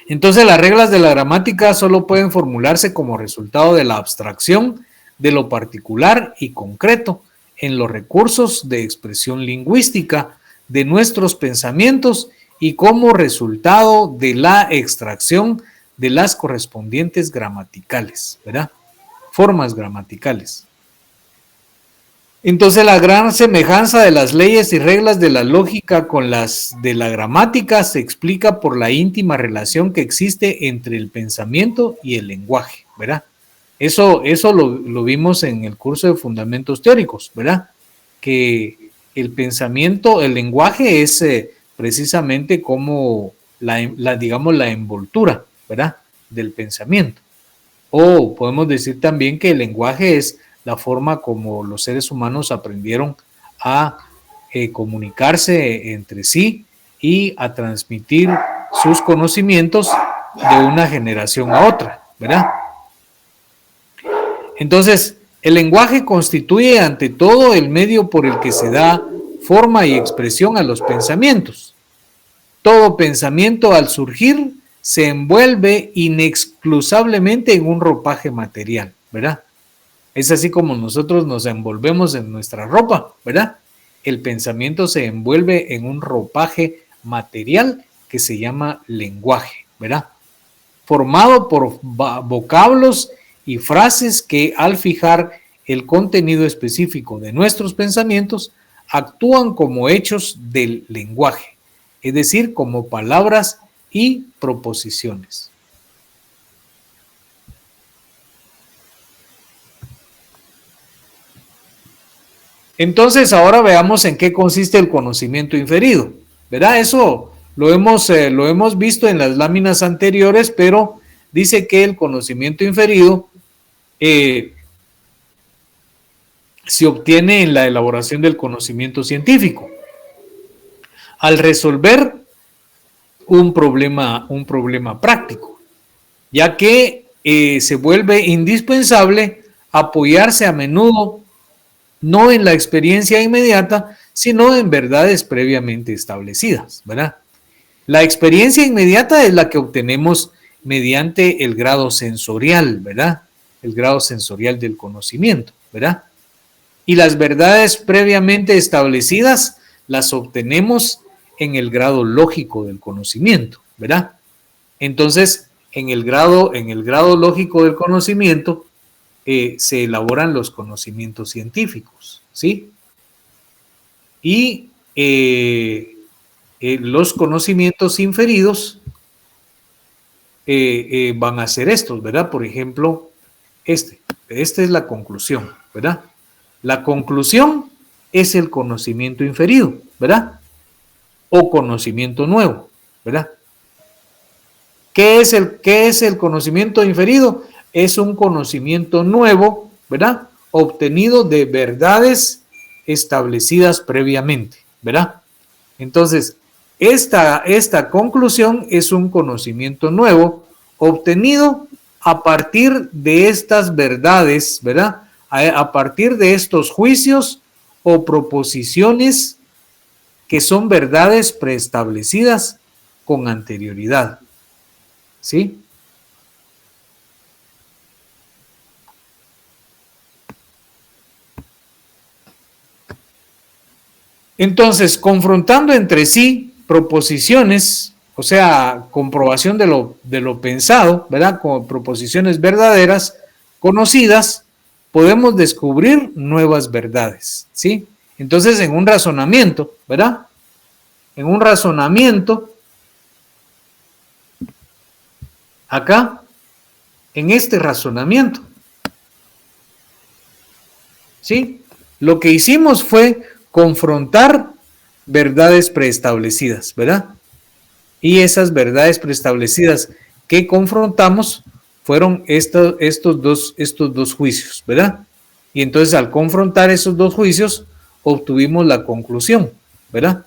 Entonces, las reglas de la gramática solo pueden formularse como resultado de la abstracción de lo particular y concreto en los recursos de expresión lingüística de nuestros pensamientos y como resultado de la extracción de las correspondientes gramaticales, ¿verdad? Formas gramaticales. Entonces, la gran semejanza de las leyes y reglas de la lógica con las de la gramática se explica por la íntima relación que existe entre el pensamiento y el lenguaje, ¿verdad? Eso lo vimos en el curso de Fundamentos Teóricos, ¿verdad? Que el pensamiento, el lenguaje es precisamente como digamos, la envoltura, ¿verdad? Del pensamiento. O podemos decir también que el lenguaje es la forma como los seres humanos aprendieron a comunicarse entre sí y a transmitir sus conocimientos de una generación a otra, ¿verdad? Entonces, el lenguaje constituye ante todo el medio por el que se da forma y expresión a los pensamientos. Todo pensamiento al surgir se envuelve inexcusablemente en un ropaje material, ¿verdad? Es así como nosotros nos envolvemos en nuestra ropa, ¿verdad? El pensamiento se envuelve en un ropaje material que se llama lenguaje, ¿verdad? Formado por vocablos y frases que al fijar el contenido específico de nuestros pensamientos actúan como hechos del lenguaje, es decir, como palabras y proposiciones. Entonces, ahora veamos en qué consiste el conocimiento inferido, ¿verdad? Eso lo hemos visto en las láminas anteriores, pero dice que el conocimiento inferido se obtiene en la elaboración del conocimiento científico. Al resolver un problema práctico, ya que se vuelve indispensable apoyarse a menudo no en la experiencia inmediata, sino en verdades previamente establecidas, ¿verdad? La experiencia inmediata es la que obtenemos mediante el grado sensorial, ¿verdad? El grado sensorial del conocimiento, ¿verdad? Y las verdades previamente establecidas las obtenemos en el grado lógico del conocimiento, ¿verdad? Entonces, en el grado lógico del conocimiento, se elaboran los conocimientos científicos, ¿sí? Y los conocimientos inferidos van a ser estos, ¿verdad? Por ejemplo, esta es la conclusión, ¿verdad? La conclusión es el conocimiento inferido, ¿verdad? O conocimiento nuevo, ¿verdad? ¿Qué es el conocimiento inferido? Es un conocimiento nuevo, ¿verdad? Obtenido de verdades establecidas previamente, ¿verdad? Entonces, Esta conclusión es un conocimiento nuevo obtenido a partir de estas verdades, ¿verdad? A partir de estos juicios o proposiciones que son verdades preestablecidas con anterioridad. ¿Sí? Entonces, confrontando entre sí proposiciones, o sea, comprobación de lo pensado, ¿verdad? Con proposiciones verdaderas, conocidas, podemos descubrir nuevas verdades, ¿sí? Entonces, en un razonamiento, ¿verdad? En un razonamiento, acá, en este razonamiento, ¿sí? Lo que hicimos fue confrontar verdades preestablecidas, ¿verdad? Y esas verdades preestablecidas que confrontamos fueron estos dos juicios, ¿verdad? Y entonces al confrontar esos dos juicios obtuvimos la conclusión, ¿verdad?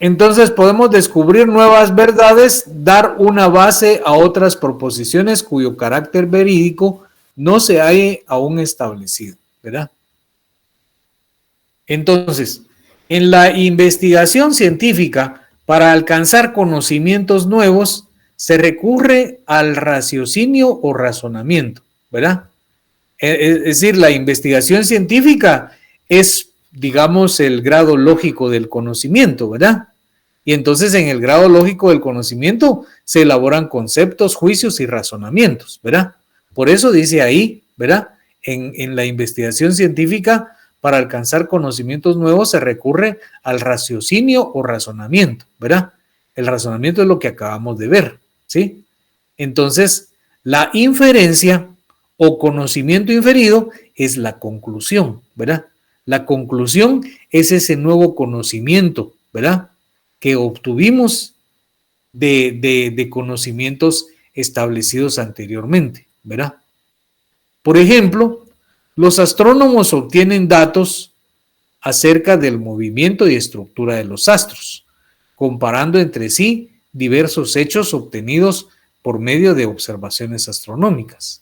Entonces podemos descubrir nuevas verdades, dar una base a otras proposiciones cuyo carácter verídico no se haya aún establecido, ¿verdad? Entonces, en la investigación científica, para alcanzar conocimientos nuevos, se recurre al raciocinio o razonamiento, ¿verdad? Es decir, la investigación científica es, digamos, el grado lógico del conocimiento, ¿verdad? Y entonces en el grado lógico del conocimiento se elaboran conceptos, juicios y razonamientos, ¿verdad? Por eso dice ahí, ¿verdad? En la investigación científica, para alcanzar conocimientos nuevos se recurre al raciocinio o razonamiento, ¿verdad? El razonamiento es lo que acabamos de ver, ¿sí? Entonces, la inferencia o conocimiento inferido es la conclusión, ¿verdad? La conclusión es ese nuevo conocimiento, ¿verdad? Que obtuvimos de conocimientos establecidos anteriormente, ¿verdad? Por ejemplo, los astrónomos obtienen datos acerca del movimiento y estructura de los astros, comparando entre sí diversos hechos obtenidos por medio de observaciones astronómicas.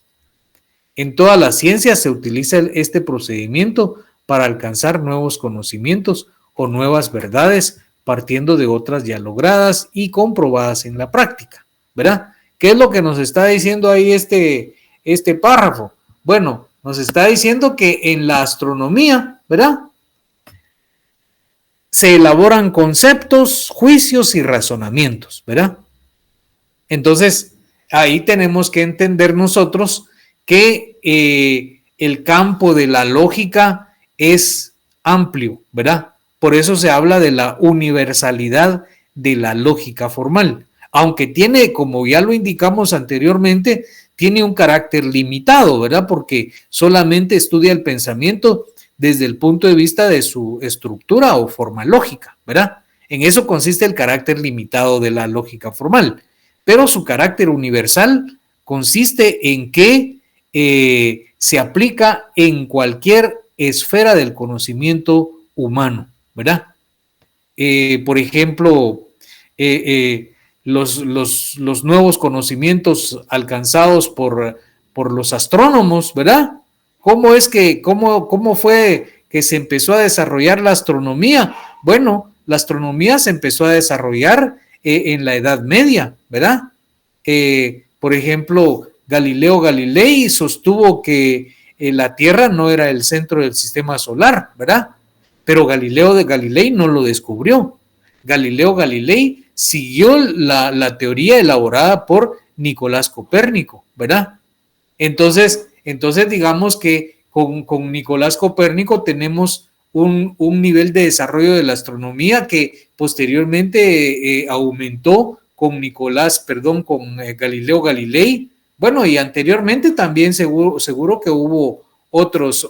En toda la ciencia se utiliza este procedimiento para alcanzar nuevos conocimientos o nuevas verdades partiendo de otras ya logradas y comprobadas en la práctica, ¿verdad? ¿Qué es lo que nos está diciendo ahí este párrafo? Bueno, nos está diciendo que en la astronomía, ¿verdad? Se elaboran conceptos, juicios y razonamientos, ¿verdad? Entonces, ahí tenemos que entender nosotros que el campo de la lógica es amplio, ¿verdad? Por eso se habla de la universalidad de la lógica formal, aunque tiene, como ya lo indicamos anteriormente, tiene un carácter limitado, ¿verdad? Porque solamente estudia el pensamiento desde el punto de vista de su estructura o forma lógica, ¿verdad? En eso consiste el carácter limitado de la lógica formal, pero su carácter universal consiste en que se aplica en cualquier esfera del conocimiento humano, ¿verdad? Por ejemplo, los nuevos conocimientos alcanzados por los astrónomos, ¿verdad? ¿Cómo fue que se empezó a desarrollar la astronomía? Bueno, la astronomía se empezó a desarrollar en la Edad Media, ¿verdad? Por ejemplo, Galileo Galilei sostuvo que la Tierra no era el centro del sistema solar, ¿verdad? Pero Galileo de Galilei no lo descubrió. Galileo Galilei siguió la teoría elaborada por Nicolás Copérnico, ¿verdad? Entonces digamos que con Nicolás Copérnico tenemos un nivel de desarrollo de la astronomía que posteriormente aumentó con Galileo Galilei. Bueno, y anteriormente también seguro que hubo otros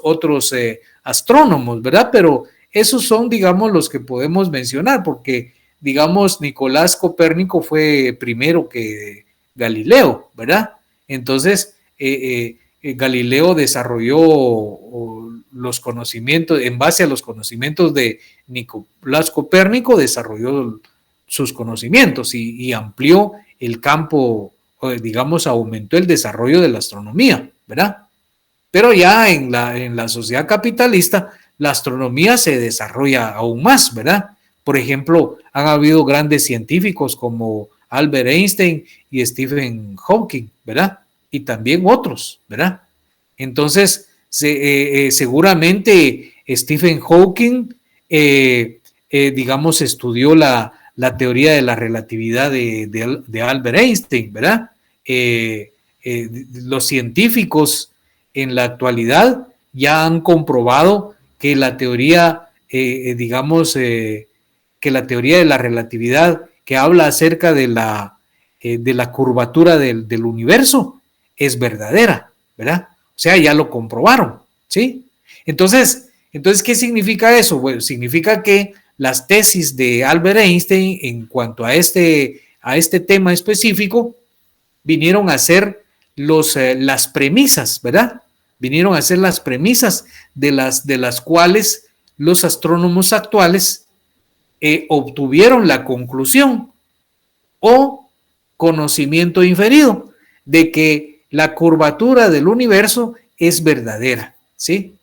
astrónomos, ¿verdad? Pero esos son, digamos, los que podemos mencionar, porque digamos, Nicolás Copérnico fue primero que Galileo, ¿verdad? Entonces, Galileo desarrolló los conocimientos, en base a los conocimientos de Nicolás Copérnico, desarrolló sus conocimientos y amplió el campo, digamos, aumentó el desarrollo de la astronomía, ¿verdad? Pero ya en la sociedad capitalista, la astronomía se desarrolla aún más, ¿verdad? Por ejemplo, han habido grandes científicos como Albert Einstein y Stephen Hawking, ¿verdad? Y también otros, ¿verdad? Entonces, seguramente Stephen Hawking, digamos, estudió la teoría de la relatividad de Albert Einstein, ¿verdad? Los científicos en la actualidad ya han comprobado que la teoría, digamos, que la teoría de la relatividad que habla acerca de la curvatura del universo es verdadera, ¿verdad? O sea, ya lo comprobaron, ¿sí? Entonces, ¿qué significa eso? Bueno, significa que las tesis de Albert Einstein en cuanto a este tema específico vinieron a ser las premisas, ¿verdad? Vinieron a ser las premisas de las cuales los astrónomos actuales obtuvieron la conclusión o conocimiento inferido de que la curvatura del universo es verdadera, ¿sí?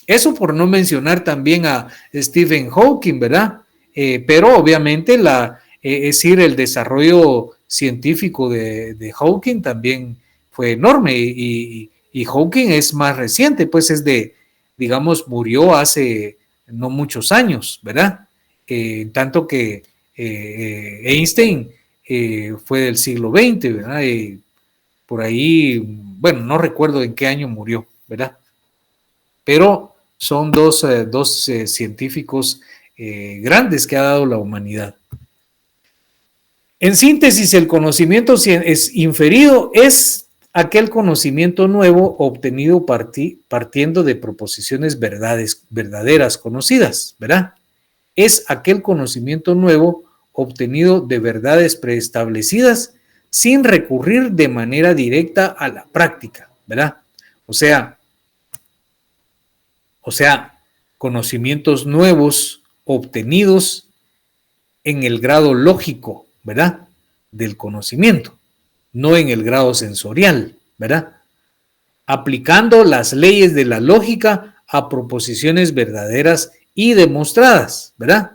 Eso por no mencionar también a Stephen Hawking, ¿verdad? Pero obviamente es decir, el desarrollo científico de Hawking también fue enorme y Hawking es más reciente, pues digamos, murió hace no muchos años, ¿verdad? Tanto que Einstein fue del siglo XX, ¿verdad? Por ahí, bueno, no recuerdo en qué año murió, ¿verdad? Pero son dos científicos grandes que ha dado la humanidad. En síntesis, el conocimiento inferido es aquel conocimiento nuevo obtenido partiendo de proposiciones verdaderas conocidas, ¿verdad? Es aquel conocimiento nuevo obtenido de verdades preestablecidas sin recurrir de manera directa a la práctica, ¿verdad? O sea, conocimientos nuevos obtenidos en el grado lógico, ¿verdad? Del conocimiento, no en el grado sensorial, ¿verdad? Aplicando las leyes de la lógica a proposiciones verdaderas y demostradas, ¿verdad?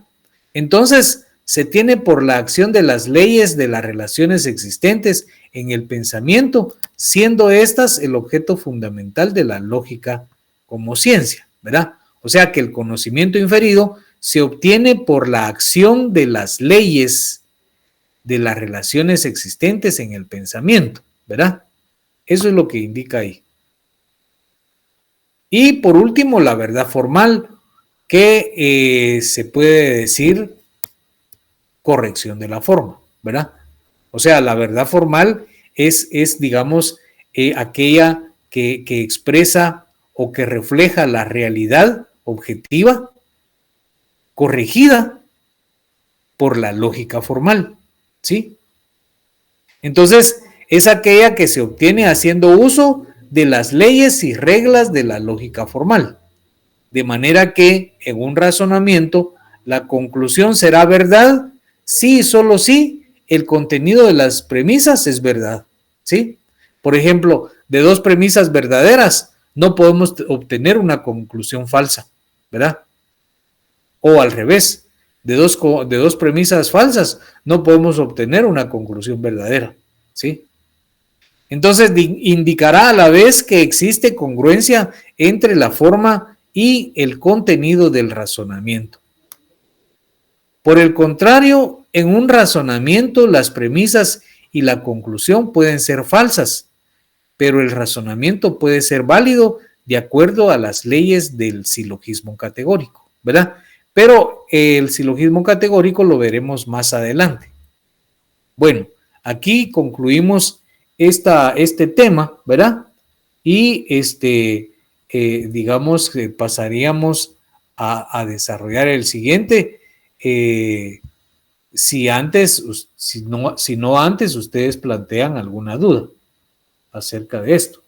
Entonces, se tiene por la acción de las leyes de las relaciones existentes en el pensamiento, siendo estas el objeto fundamental de la lógica como ciencia, ¿verdad? O sea que el conocimiento inferido se obtiene por la acción de las leyes de las relaciones existentes en el pensamiento, ¿verdad? Eso es lo que indica ahí. Y por último, la verdad formal, que se puede decir corrección de la forma, ¿verdad? O sea, la verdad formal es digamos, aquella que expresa o que refleja la realidad objetiva corregida por la lógica formal, ¿sí? Entonces, es aquella que se obtiene haciendo uso de las leyes y reglas de la lógica formal, de manera que en un razonamiento la conclusión será verdad si y solo si el contenido de las premisas es verdad, ¿sí? Por ejemplo, de dos premisas verdaderas no podemos obtener una conclusión falsa, ¿verdad? O al revés, de dos premisas falsas no podemos obtener una conclusión verdadera, ¿sí? Entonces indicará a la vez que existe congruencia entre la forma y el contenido del razonamiento. Por el contrario, en un razonamiento las premisas y la conclusión pueden ser falsas, pero el razonamiento puede ser válido de acuerdo a las leyes del silogismo categórico, ¿verdad? Pero el silogismo categórico lo veremos más adelante. Bueno, aquí concluimos este tema, ¿verdad? Y digamos que pasaríamos a desarrollar el siguiente, si no antes ustedes plantean alguna duda acerca de esto.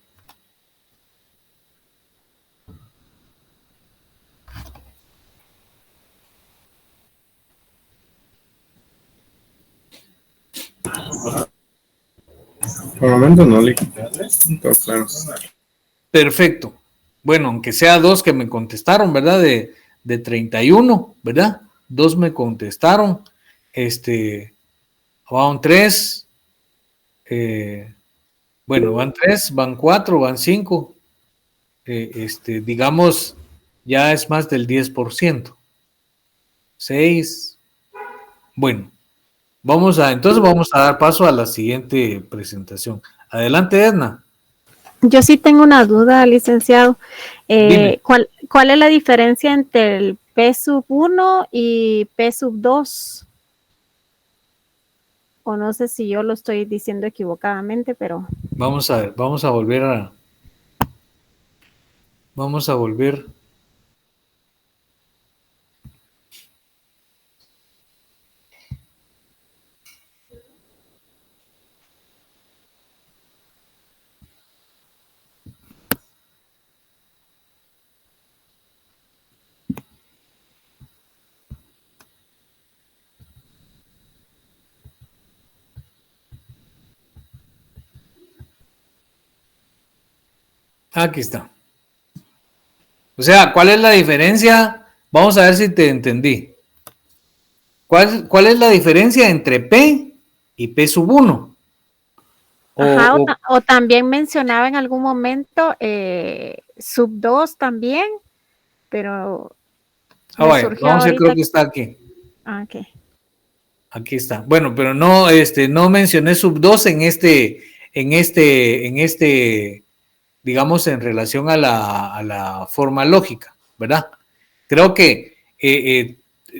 Por el momento no le todo claro. Perfecto. Bueno, aunque sea 2 que me contestaron, ¿verdad? De 31, ¿verdad? 2 me contestaron. Van 3. Bueno, van 3, van 4, van 5. Digamos, ya es más del 10%. 6. Bueno, entonces vamos a dar paso a la siguiente presentación. Adelante, Edna. Yo sí tengo una duda, licenciado. Dime. ¿Cuál es la diferencia entre el P sub 1 y P sub 2? O no sé si yo lo estoy diciendo equivocadamente, pero... Vamos a ver, vamos a volver. Aquí está. O sea, ¿cuál es la diferencia? Vamos a ver si te entendí. ¿Cuál es la diferencia entre P y P sub 1? O también mencionaba en algún momento sub 2 también, pero bueno, vamos, yo creo que está aquí. Ok. Aquí está. Bueno, pero no, no mencioné sub 2 en digamos, en relación a la forma lógica, ¿verdad? Creo que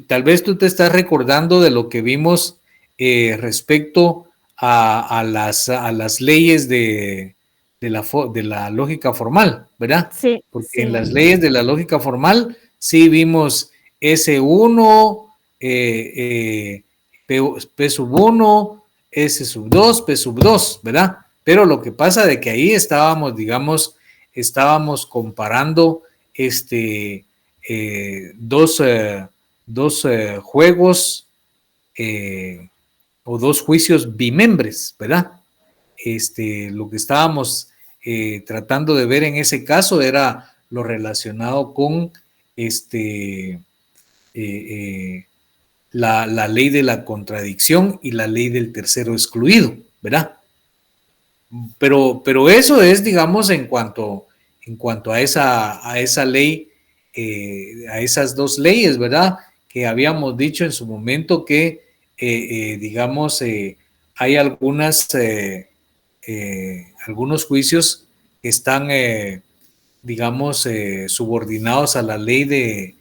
tal vez tú te estás recordando de lo que vimos respecto a las leyes de la lógica formal, ¿verdad? Sí. Porque sí. en las leyes de la lógica formal sí vimos S1, P sub 1, S sub 2, P sub 2, ¿verdad? Pero lo que pasa de que ahí estábamos comparando dos juegos o dos juicios bimembres, ¿verdad? Lo que estábamos tratando de ver en ese caso era lo relacionado con la ley de la contradicción y la ley del tercero excluido, ¿verdad? Pero eso es, digamos, en cuanto a esa ley, a esas dos leyes, ¿verdad? Que habíamos dicho en su momento que, digamos, hay algunos juicios que están, digamos, subordinados a la ley de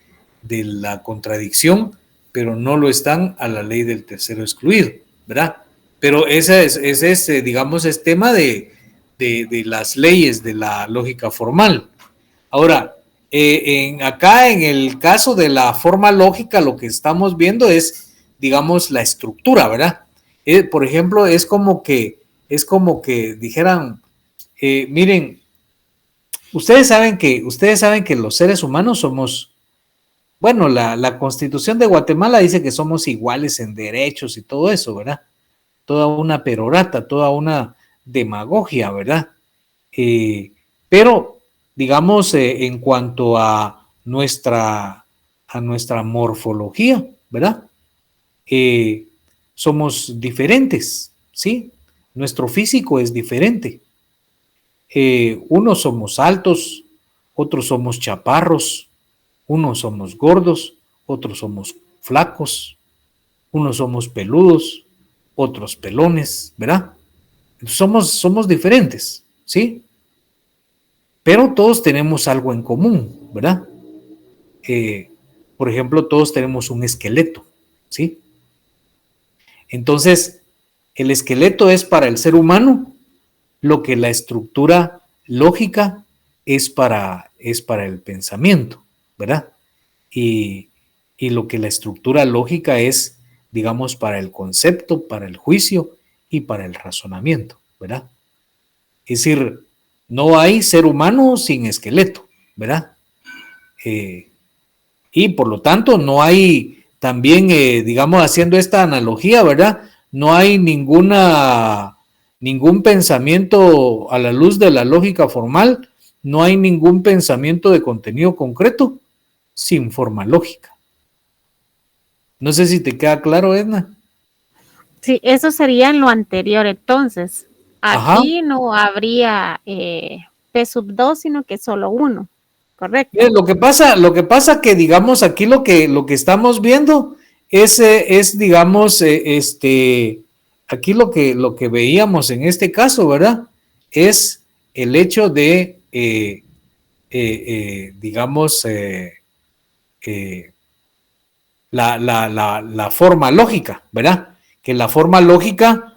la contradicción, pero no lo están a la ley del tercero excluido, ¿verdad? Pero ese es digamos, es tema de las leyes de la lógica formal. Ahora, acá en el caso de la forma lógica, lo que estamos viendo es, digamos, la estructura, ¿verdad? Por ejemplo, es como que dijeran, miren, ustedes saben que los seres humanos somos, bueno, la Constitución de Guatemala dice que somos iguales en derechos y todo eso, ¿verdad? Toda una perorata, toda una demagogia, ¿verdad? Pero, digamos, en cuanto a nuestra morfología, ¿verdad? Somos diferentes, ¿sí? Nuestro físico es diferente. Unos somos altos, otros somos chaparros, unos somos gordos, otros somos flacos, unos somos peludos, otros pelones, ¿verdad? Somos diferentes, ¿sí? Pero todos tenemos algo en común, ¿verdad? Por ejemplo, todos tenemos un esqueleto, ¿sí? Entonces, el esqueleto es para el ser humano lo que la estructura lógica es para el pensamiento, ¿verdad? Y lo que la estructura lógica es, digamos, para el concepto, para el juicio y para el razonamiento, ¿verdad? Es decir, no hay ser humano sin esqueleto, ¿verdad? Y por lo tanto no hay también, digamos, haciendo esta analogía, ¿verdad? No hay ningún pensamiento a la luz de la lógica formal, no hay ningún pensamiento de contenido concreto sin forma lógica. No sé si te queda claro, Edna. Sí, eso sería en lo anterior, entonces. Ajá. Aquí no habría P sub 2, sino que solo uno, ¿correcto? Lo que pasa que, digamos, aquí lo que estamos viendo es digamos, aquí lo que veíamos en este caso, ¿verdad? Es el hecho de, digamos, la forma lógica, ¿verdad? Que la forma lógica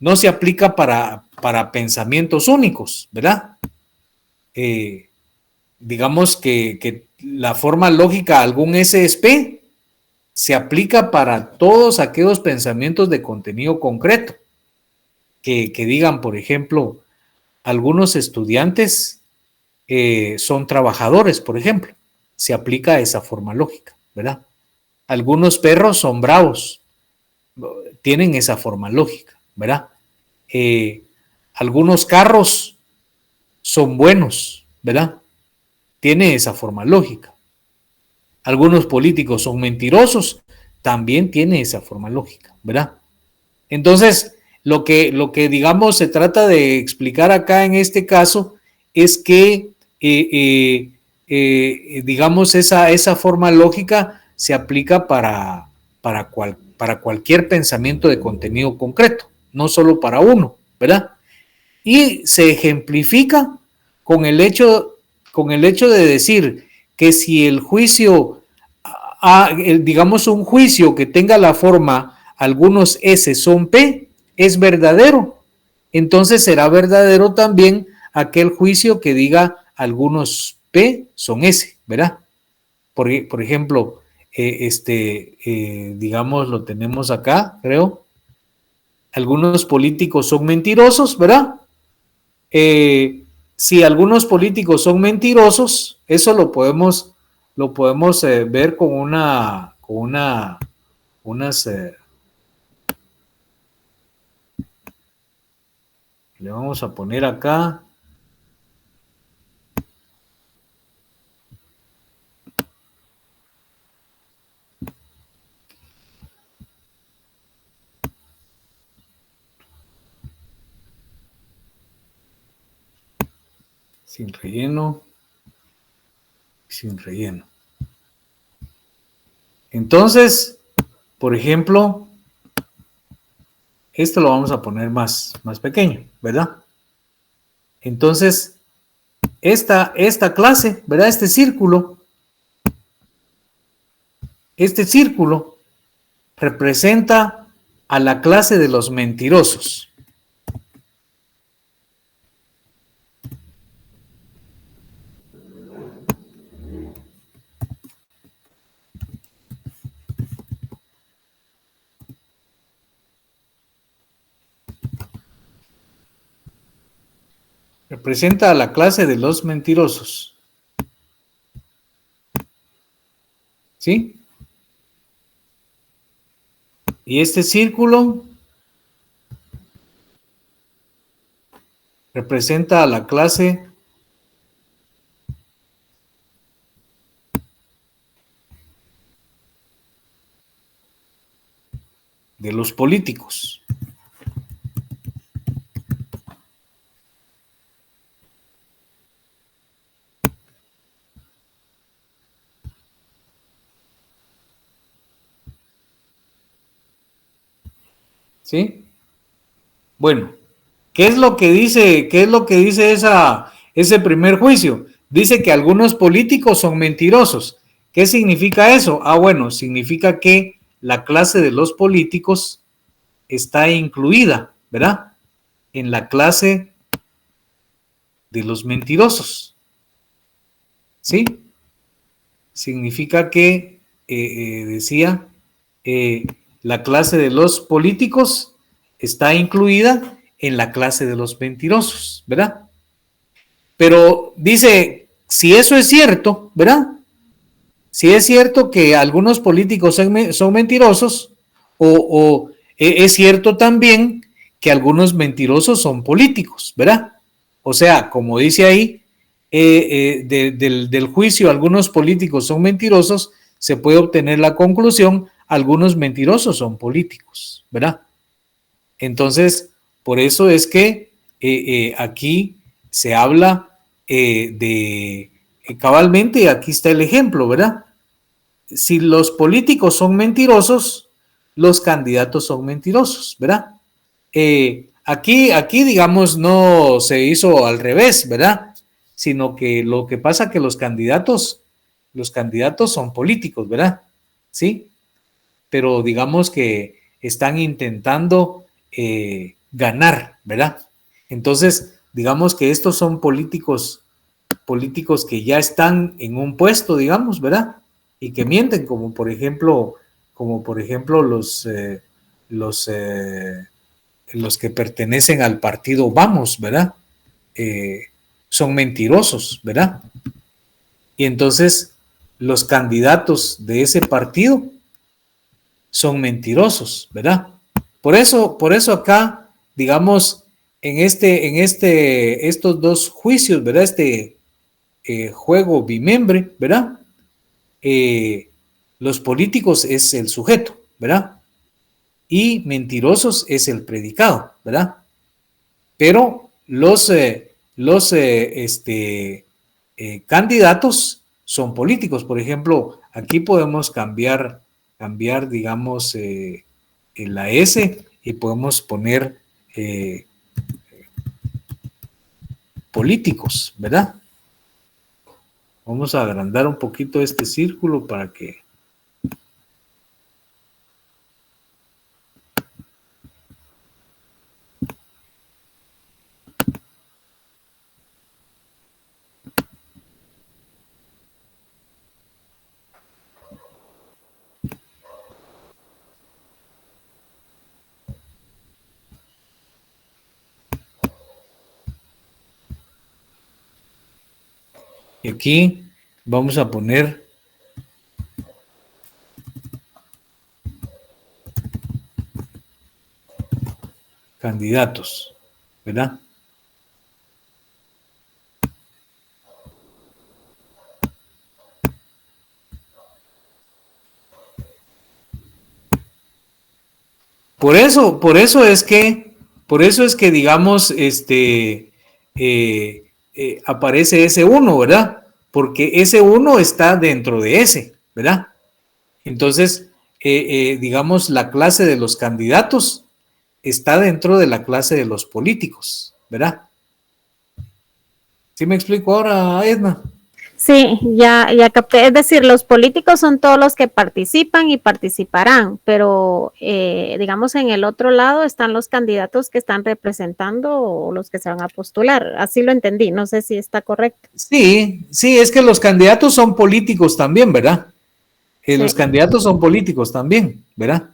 no se aplica para pensamientos únicos, ¿verdad? Digamos que la forma lógica, algún SSP, se aplica para todos aquellos pensamientos de contenido concreto. Que digan, por ejemplo, algunos estudiantes son trabajadores, por ejemplo. Se aplica esa forma lógica, ¿verdad? Algunos perros son bravos, tienen esa forma lógica, ¿verdad? Algunos carros son buenos, ¿verdad? Tiene esa forma lógica. Algunos políticos son mentirosos, también tiene esa forma lógica, ¿verdad? Entonces, lo que digamos se trata de explicar acá en este caso es que, digamos, esa forma lógica se aplica para cualquier pensamiento de contenido concreto, no solo para uno, ¿verdad? Y se ejemplifica con el hecho de decir que si el juicio, digamos un juicio que tenga la forma algunos S son P, es verdadero, entonces será verdadero también aquel juicio que diga algunos P son S, ¿verdad? Por ejemplo, digamos, lo tenemos acá, creo. Algunos políticos son mentirosos, ¿verdad? Si algunos políticos son mentirosos, eso lo podemos ver con unas, le vamos a poner acá, sin relleno. Entonces, por ejemplo, esto lo vamos a poner más pequeño, ¿verdad? Entonces, esta clase, ¿verdad? Este círculo representa a la clase de los mentirosos. Representa a la clase de los mentirosos. ¿Sí? Y este círculo representa a la clase de los políticos. ¿Sí? Bueno, ¿qué es lo que dice ese primer juicio? Dice que algunos políticos son mentirosos. ¿Qué significa eso? Bueno, significa que la clase de los políticos está incluida, ¿verdad? En la clase de los mentirosos. ¿Sí? Significa que, decía la clase de los políticos está incluida en la clase de los mentirosos, ¿verdad? Pero dice, si eso es cierto, ¿verdad? Si es cierto que algunos políticos son mentirosos, o es cierto también que algunos mentirosos son políticos, ¿verdad? O sea, como dice ahí, del juicio algunos políticos son mentirosos, se puede obtener la conclusión, algunos mentirosos son políticos, ¿verdad? Entonces, por eso es que aquí se habla cabalmente, aquí está el ejemplo, ¿verdad? Si los políticos son mentirosos, los candidatos son mentirosos, ¿verdad? Aquí, digamos, no se hizo al revés, ¿verdad? Sino que lo que pasa que los candidatos son políticos, ¿verdad? Sí, pero digamos que están intentando ganar, ¿verdad? Entonces, digamos que estos son políticos que ya están en un puesto, digamos, ¿verdad? Y que mienten, como por ejemplo los que pertenecen al partido Vamos, ¿verdad? Son mentirosos, ¿verdad? Y entonces los candidatos de ese partido son mentirosos, ¿verdad? Por eso acá, digamos, en estos dos juicios, ¿verdad? Juego bimembre, ¿verdad? Los políticos es el sujeto, ¿verdad? Y mentirosos es el predicado, ¿verdad? Pero los candidatos son políticos. Por ejemplo, aquí podemos cambiar, digamos, la S y podemos poner políticos, ¿verdad? Vamos a agrandar un poquito este círculo para que... Y aquí vamos a poner candidatos, ¿verdad? Por eso es que digamos, aparece ese 1, ¿verdad? Porque ese 1 está dentro de ese, ¿verdad? Entonces, digamos, la clase de los candidatos está dentro de la clase de los políticos, ¿verdad? ¿Sí me explico ahora, Edna? Sí, ya capté. Es decir, los políticos son todos los que participan y participarán, pero digamos en el otro lado están los candidatos que están representando o los que se van a postular. Así lo entendí, no sé si está correcto. Sí, es que los candidatos son políticos también, ¿verdad? Sí. Los candidatos son políticos también, ¿verdad?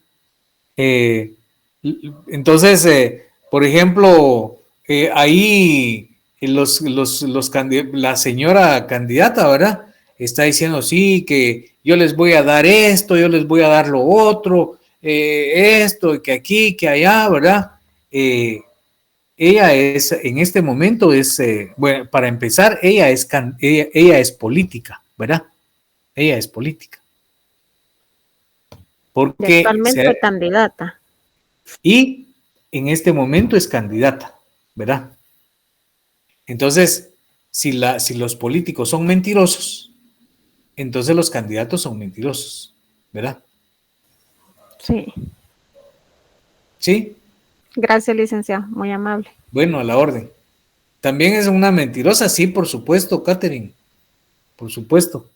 Entonces, por ejemplo, ahí la señora candidata, ¿verdad? Está diciendo, sí, que yo les voy a dar esto, yo les voy a dar lo otro, esto, que aquí, que allá, ¿verdad? Ella es, en este momento bueno, para empezar, ella es política, ¿verdad? Ella es política. Porque actualmente candidata. Y en este momento es candidata, ¿verdad? Entonces, si los políticos son mentirosos, entonces los candidatos son mentirosos, ¿verdad? Sí. ¿Sí? Gracias, licenciado, muy amable. Bueno, a la orden. ¿También es una mentirosa? Sí, por supuesto, Catherine. Por supuesto.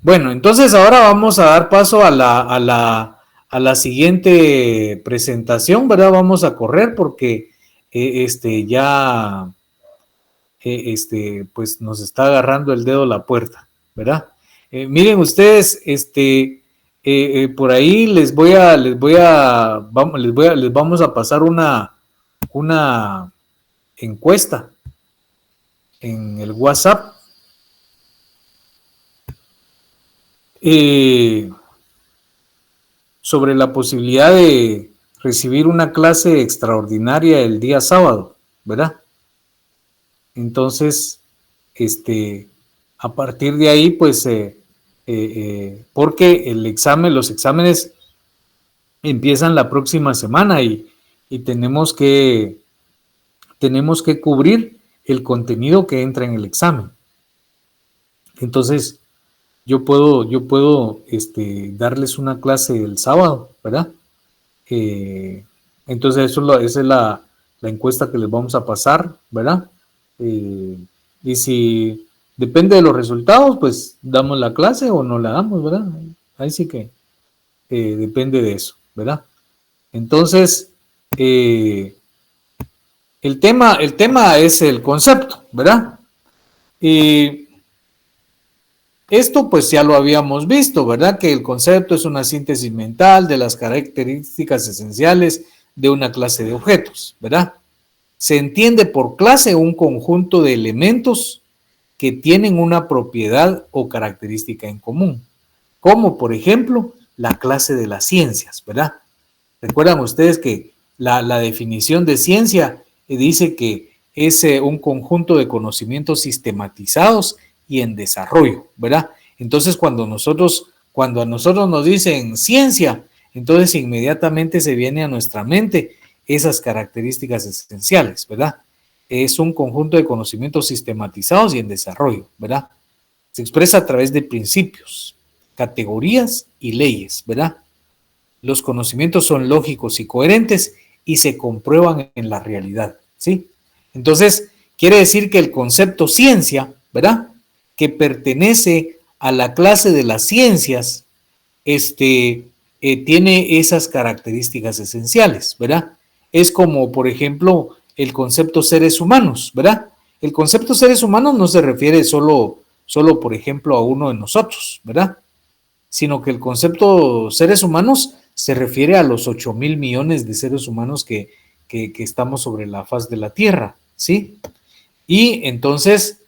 Bueno, entonces ahora vamos a dar paso a la siguiente presentación, ¿verdad? Vamos a correr porque ya pues nos está agarrando el dedo la puerta, ¿verdad? Miren ustedes, Por ahí les vamos a pasar una encuesta en el WhatsApp. Sobre la posibilidad de recibir una clase extraordinaria el día sábado, ¿verdad? Entonces, a partir de ahí, pues, porque los exámenes empiezan la próxima semana y tenemos que cubrir el contenido que entra en el examen. Entonces, yo puedo darles una clase el sábado, ¿verdad? Entonces, esa es la encuesta que les vamos a pasar, ¿verdad? Y si depende de los resultados, pues damos la clase o no la damos, ¿verdad? Ahí sí que depende de eso, ¿verdad? Entonces, el tema es el concepto, ¿verdad? Esto pues ya lo habíamos visto, ¿verdad? Que el concepto es una síntesis mental de las características esenciales de una clase de objetos, ¿verdad? Se entiende por clase un conjunto de elementos que tienen una propiedad o característica en común, como por ejemplo la clase de las ciencias, ¿verdad? Recuerdan ustedes que la definición de ciencia dice que es un conjunto de conocimientos sistematizados y en desarrollo, ¿verdad? Entonces, cuando a nosotros nos dicen ciencia, entonces inmediatamente se viene a nuestra mente esas características esenciales, ¿verdad? Es un conjunto de conocimientos sistematizados y en desarrollo, ¿verdad? Se expresa a través de principios, categorías y leyes, ¿verdad? Los conocimientos son lógicos y coherentes y se comprueban en la realidad, ¿sí? Entonces, quiere decir que el concepto ciencia, ¿verdad?, que pertenece a la clase de las ciencias, tiene esas características esenciales, ¿verdad? Es como, por ejemplo, el concepto seres humanos, ¿verdad? El concepto seres humanos no se refiere solo, por ejemplo, a uno de nosotros, ¿verdad? Sino que el concepto seres humanos se refiere a los 8,000 millones de seres humanos que estamos sobre la faz de la Tierra, ¿sí? Y entonces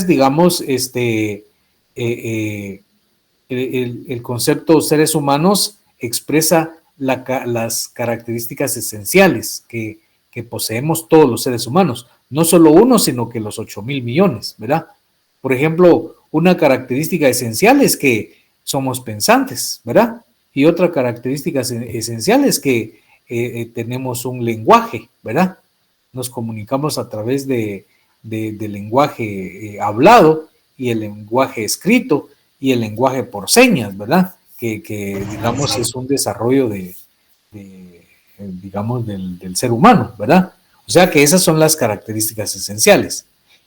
digamos, el concepto seres humanos expresa las características esenciales que poseemos todos los seres humanos, no solo uno, sino que los 8,000 millones, ¿verdad? Por ejemplo, una característica esencial es que somos pensantes, ¿verdad? Y otra característica esencial es que tenemos un lenguaje, ¿verdad? Nos comunicamos a través del lenguaje hablado y el lenguaje escrito y el lenguaje por señas, ¿verdad? Que digamos es un desarrollo digamos del ser humano, ¿verdad? O sea que esas son las características esenciales.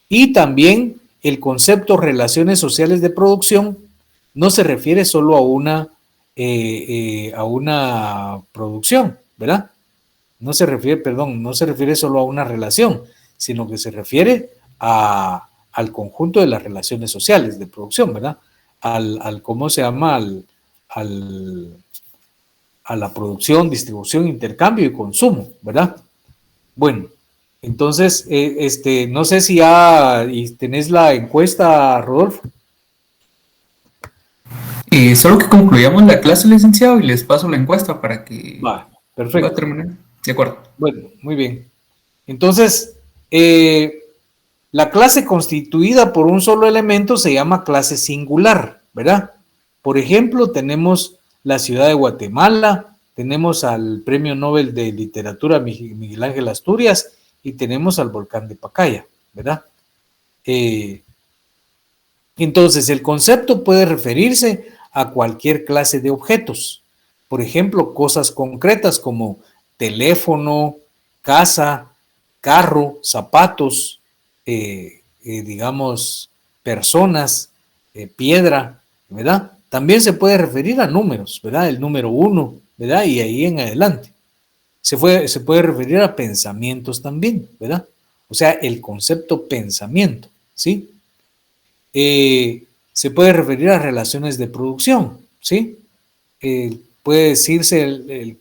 Y también el concepto relaciones sociales de producción no se refiere solo a una producción, ¿verdad? No se refiere solo a una relación, sino que se refiere al conjunto de las relaciones sociales de producción, ¿verdad? ¿Cómo se llama? A la producción, distribución, intercambio y consumo, ¿verdad? Bueno, entonces, no sé si ya tenés la encuesta, Rodolfo. Solo que concluyamos la clase, licenciado, y les paso la encuesta para que Va, perfecto. pueda terminar. De acuerdo. Bueno, muy bien. Entonces, la clase constituida por un solo elemento se llama clase singular, ¿verdad? Por ejemplo, tenemos la ciudad de Guatemala, tenemos al Premio Nobel de Literatura Miguel Ángel Asturias y tenemos al volcán de Pacaya, ¿verdad? Entonces, el concepto puede referirse a cualquier clase de objetos. Por ejemplo, cosas concretas como teléfono, casa, carro, zapatos, digamos, personas, piedra, ¿verdad? También se puede referir a números, ¿verdad? El número 1, ¿verdad? Y ahí en adelante. Se puede referir a pensamientos también, ¿verdad? O sea, el concepto pensamiento, ¿sí? Se puede referir a relaciones de producción, ¿sí? puede decirse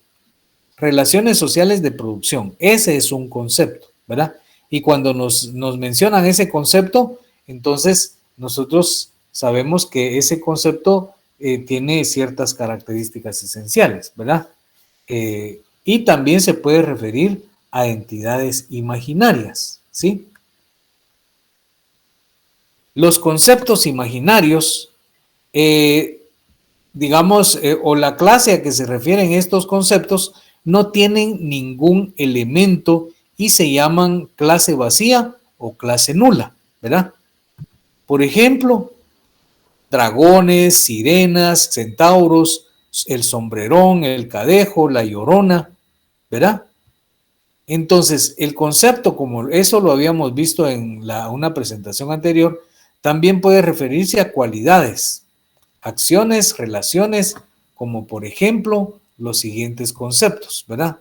relaciones sociales de producción. Ese es un concepto, ¿verdad? Y cuando nos mencionan ese concepto, entonces nosotros sabemos que ese concepto tiene ciertas características esenciales, ¿verdad? Y también se puede referir a entidades imaginarias, ¿sí? Los conceptos imaginarios, digamos, o la clase a que se refieren estos conceptos, no tienen ningún elemento y se llaman clase vacía o clase nula, ¿verdad? Por ejemplo, dragones, sirenas, centauros, el sombrerón, el cadejo, la llorona, ¿verdad? Entonces, el concepto, como eso lo habíamos visto en una presentación anterior, también puede referirse a cualidades, acciones, relaciones, como por ejemplo los siguientes conceptos, ¿verdad?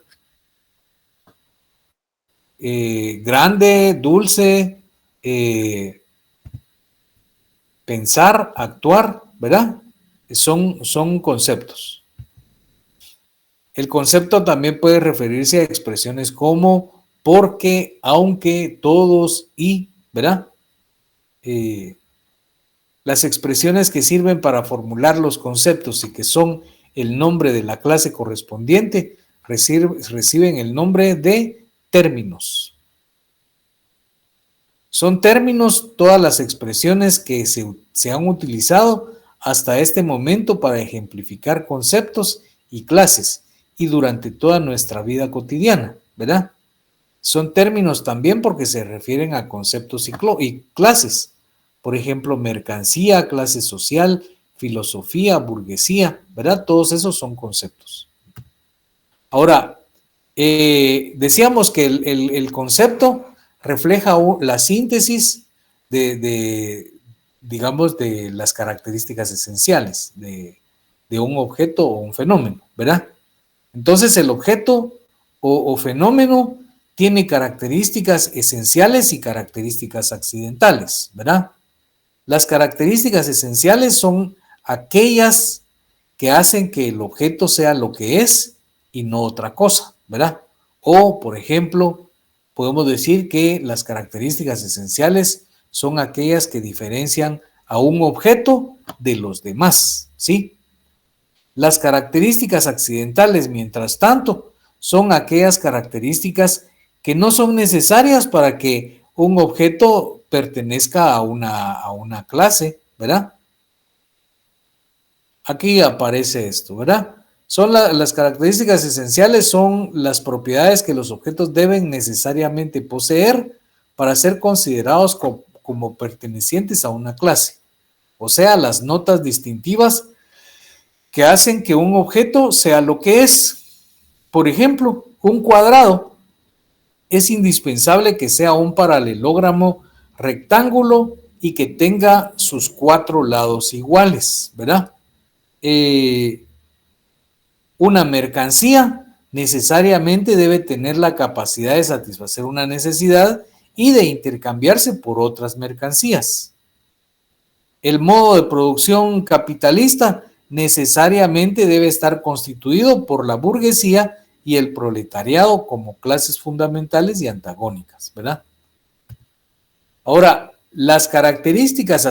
Grande, dulce, pensar, actuar, ¿verdad? Son conceptos. El concepto también puede referirse a expresiones como porque, aunque, todos y, ¿verdad? Las expresiones que sirven para formular los conceptos y que son el nombre de la clase correspondiente reciben el nombre de términos. Son términos todas las expresiones que se han utilizado hasta este momento para ejemplificar conceptos y clases y durante toda nuestra vida cotidiana, ¿verdad? Son términos también porque se refieren a conceptos y clases. Por ejemplo, mercancía, clase social, filosofía, burguesía, ¿verdad? Todos esos son conceptos. Ahora, decíamos que el concepto refleja la síntesis digamos, de las características esenciales de un objeto o un fenómeno, ¿verdad? Entonces, el objeto o fenómeno tiene características esenciales y características accidentales, ¿verdad? Las características esenciales son aquellas que hacen que el objeto sea lo que es y no otra cosa, ¿verdad? O, por ejemplo, podemos decir que las características esenciales son aquellas que diferencian a un objeto de los demás, ¿sí? Las características accidentales, mientras tanto, son aquellas características que no son necesarias para que un objeto pertenezca a una clase, ¿verdad? Aquí aparece esto, ¿verdad? Las características esenciales son las propiedades que los objetos deben necesariamente poseer para ser considerados como pertenecientes a una clase. O sea, las notas distintivas que hacen que un objeto sea lo que es. Por ejemplo, un cuadrado es indispensable que sea un paralelogramo rectángulo y que tenga sus 4 lados iguales, ¿verdad? Una mercancía necesariamente debe tener la capacidad de satisfacer una necesidad y de intercambiarse por otras mercancías. El modo de producción capitalista necesariamente debe estar constituido por la burguesía y el proletariado como clases fundamentales y antagónicas, ¿verdad? Ahora, las características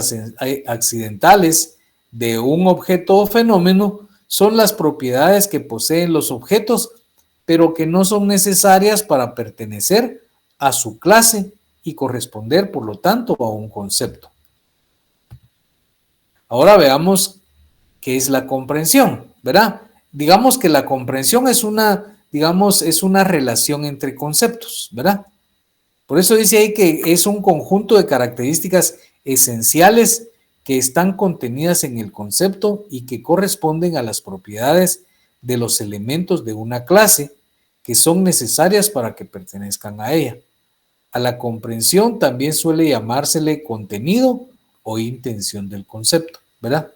accidentales de un objeto o fenómeno son las propiedades que poseen los objetos, pero que no son necesarias para pertenecer a su clase y corresponder, por lo tanto, a un concepto. Ahora veamos qué es la comprensión, ¿verdad? Digamos que la comprensión es una relación entre conceptos, ¿verdad? Por eso dice ahí que es un conjunto de características esenciales que están contenidas en el concepto y que corresponden a las propiedades de los elementos de una clase que son necesarias para que pertenezcan a ella. A la comprensión también suele llamársele contenido o intención del concepto, ¿verdad?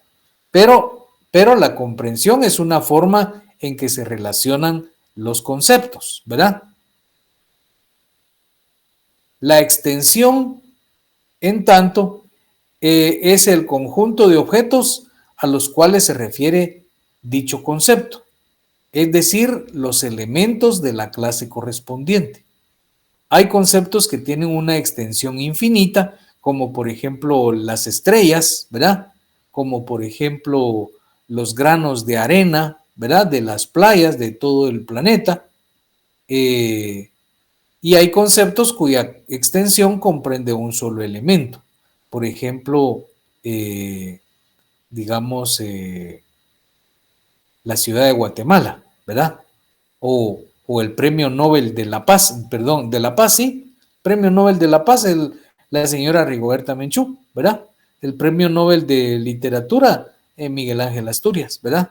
Pero la comprensión es una forma en que se relacionan los conceptos, ¿verdad? La extensión, en tanto, es el conjunto de objetos a los cuales se refiere dicho concepto, es decir, los elementos de la clase correspondiente. Hay conceptos que tienen una extensión infinita, como por ejemplo las estrellas, ¿verdad? Como por ejemplo los granos de arena, ¿verdad? De las playas de todo el planeta. Y hay conceptos cuya extensión comprende un solo elemento. Por ejemplo, digamos, la ciudad de Guatemala, ¿verdad? O el Premio Nobel de la Paz, perdón, de la Paz, sí, Premio Nobel de la Paz, la señora Rigoberta Menchú, ¿verdad? El Premio Nobel de Literatura, Miguel Ángel Asturias, ¿verdad?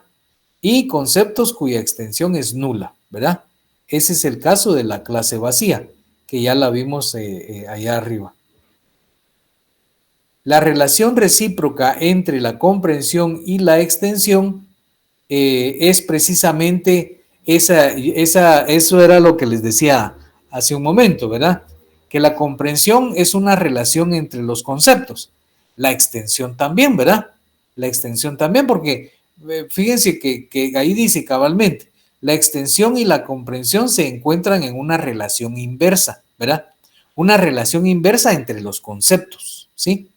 Y conceptos cuya extensión es nula, ¿verdad? Ese es el caso de la clase vacía, que ya la vimos allá arriba. La relación recíproca entre la comprensión y la extensión es precisamente eso era lo que les decía hace un momento, ¿verdad? Que la comprensión es una relación entre los conceptos. La extensión también, ¿verdad? La extensión también, porque fíjense que ahí dice cabalmente, la extensión y la comprensión se encuentran en una relación inversa, ¿verdad? Una relación inversa entre los conceptos, ¿sí?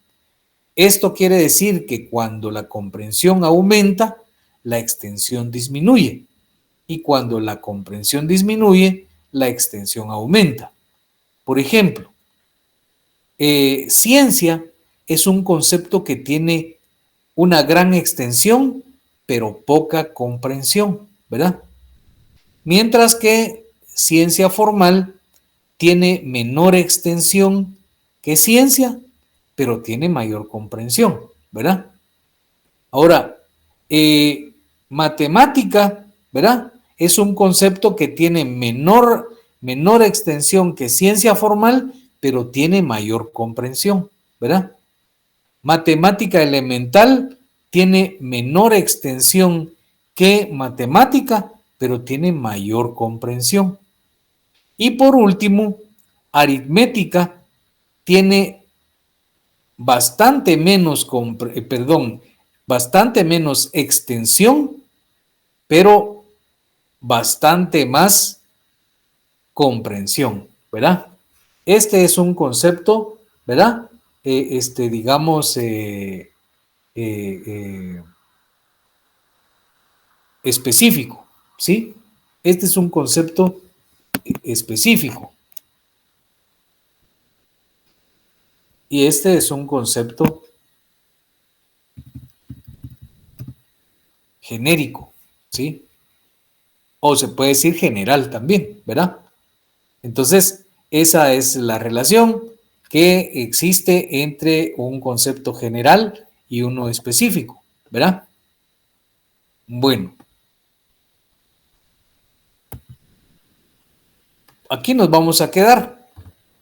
Esto quiere decir que cuando la comprensión aumenta, la extensión disminuye. Y cuando la comprensión disminuye, la extensión aumenta. Por ejemplo, ciencia es un concepto que tiene una gran extensión, pero poca comprensión, ¿verdad? Mientras que ciencia formal tiene menor extensión que ciencia, pero tiene mayor comprensión, ¿verdad? Ahora, matemática, ¿verdad? Es un concepto que tiene menor extensión que ciencia formal, pero tiene mayor comprensión, ¿verdad? Matemática elemental tiene menor extensión que matemática, pero tiene mayor comprensión. Y por último, aritmética tiene bastante menos extensión, pero bastante más comprensión, ¿verdad? Este es un concepto, ¿verdad? Digamos, específico, ¿sí? Este es un concepto específico. Y este es un concepto genérico, ¿sí? O se puede decir general también, ¿verdad? Entonces, esa es la relación que existe entre un concepto general y uno específico, ¿verdad? Bueno. Aquí nos vamos a quedar.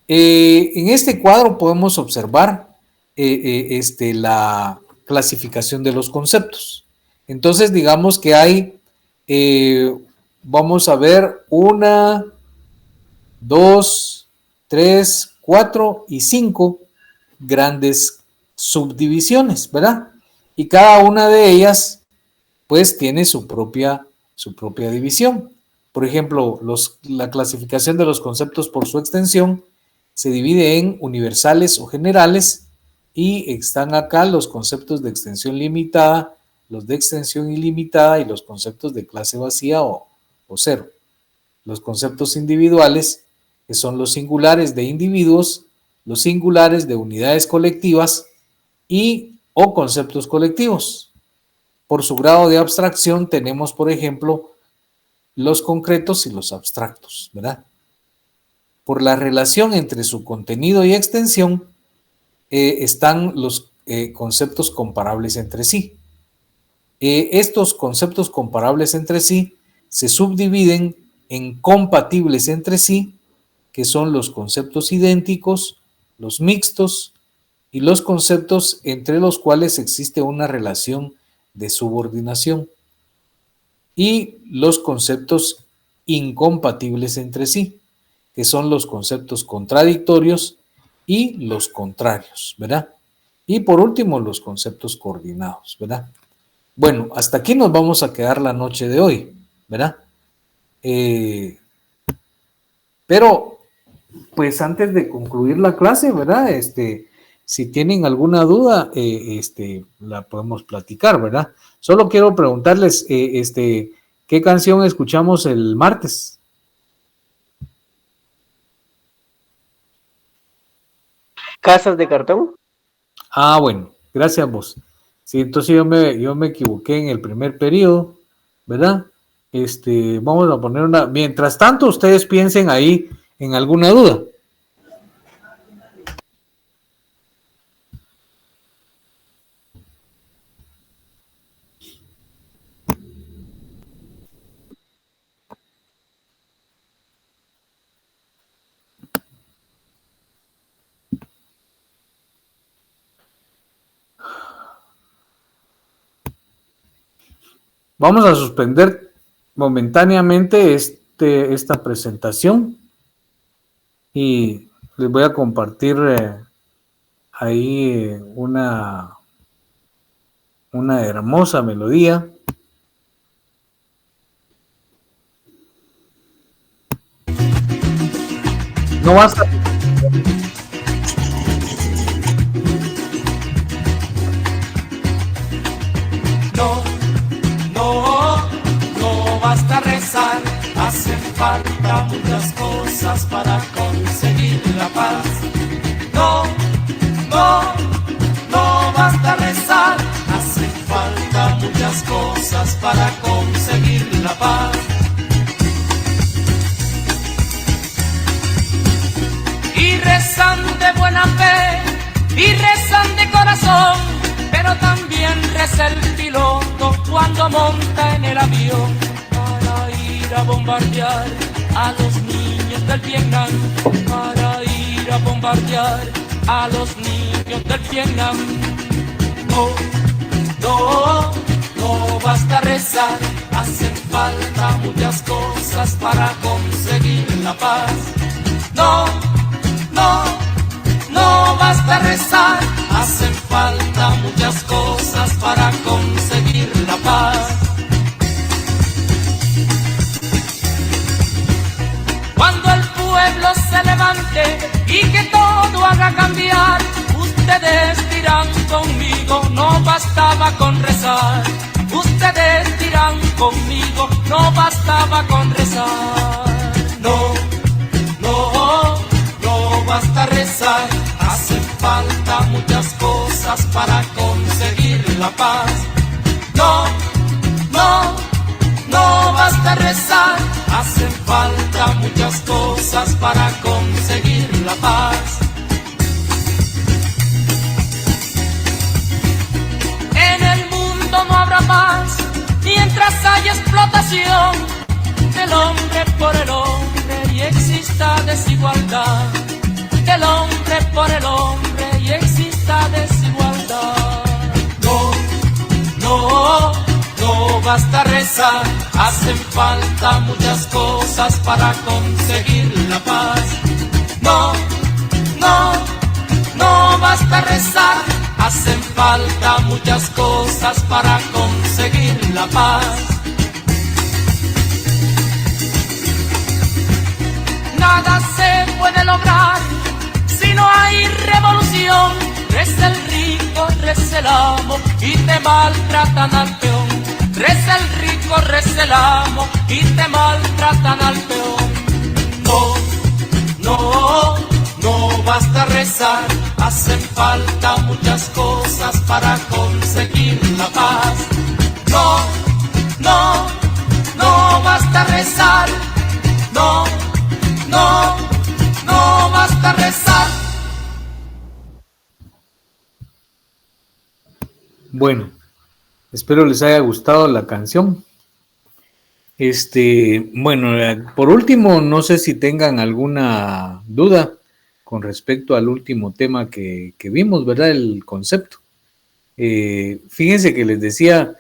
En este cuadro podemos observar la clasificación de los conceptos. Entonces, digamos que hay, vamos a ver, 1, 2, 3, 4 y 5 grandes subdivisiones, ¿verdad? Y cada una de ellas, pues, tiene su propia división. Por ejemplo, la clasificación de los conceptos por su extensión se divide en universales o generales y están acá los conceptos de extensión limitada, los de extensión ilimitada y los conceptos de clase vacía o cero. Los conceptos individuales, que son los singulares de individuos, los singulares de unidades colectivas o conceptos colectivos. Por su grado de abstracción tenemos, por ejemplo, los concretos y los abstractos, ¿verdad? Por la relación entre su contenido y extensión están los conceptos comparables entre sí. Estos conceptos comparables entre sí se subdividen en compatibles entre sí, que son los conceptos idénticos, los mixtos y los conceptos entre los cuales existe una relación de subordinación, y los conceptos incompatibles entre sí, que son los conceptos contradictorios y los contrarios, ¿verdad? Y por último, los conceptos coordinados, ¿verdad? Bueno, hasta aquí nos vamos a quedar la noche de hoy, ¿verdad? Pero, pues antes de concluir la clase, ¿verdad? Si tienen alguna duda, la podemos platicar, ¿verdad? Solo quiero preguntarles, ¿qué canción escuchamos el martes? Casas de cartón. Ah, bueno, gracias vos. Sí, entonces yo me equivoqué en el primer periodo, ¿verdad? Vamos a poner una. Mientras tanto, ustedes piensen ahí en alguna duda. Vamos a suspender momentáneamente esta presentación y les voy a compartir ahí una hermosa melodía. No basta. No basta rezar, hacen falta muchas cosas para conseguir la paz. No basta rezar, hacen falta muchas cosas para conseguir la paz. Y rezan de buena fe, y rezan de corazón, pero también reza el piloto cuando monta en el avión para ir a bombardear a los niños del Vietnam, para ir a bombardear a los niños del Vietnam. No basta rezar, hacen falta muchas cosas para conseguir la paz. No basta rezar, hacen falta muchas cosas para conseguir la paz. Cuando el pueblo se levante y que todo haga cambiar, ustedes dirán conmigo, no bastaba con rezar. Ustedes dirán conmigo, no bastaba con rezar. No basta rezar, hacen falta muchas cosas para conseguir la paz. No basta rezar, hacen falta muchas cosas para conseguir la paz. En el mundo no habrá paz mientras haya explotación del hombre por el hombre y exista desigualdad. Del hombre por el hombre y exista desigualdad. No basta rezar, hacen falta muchas cosas para conseguir la paz. No basta rezar, hacen falta muchas cosas para conseguir la paz. Nada se puede lograr si no hay revolución. Reza el rico, reza el amo y te maltratan al peón. Reza el rico, reza el amo y te maltratan al peón. No basta rezar, hacen falta muchas cosas para conseguir la paz. No basta rezar, no basta rezar. Bueno, espero les haya gustado la canción. Bueno, por último, no sé si tengan alguna duda con respecto al último tema que vimos, ¿verdad? El concepto. Fíjense que les decía,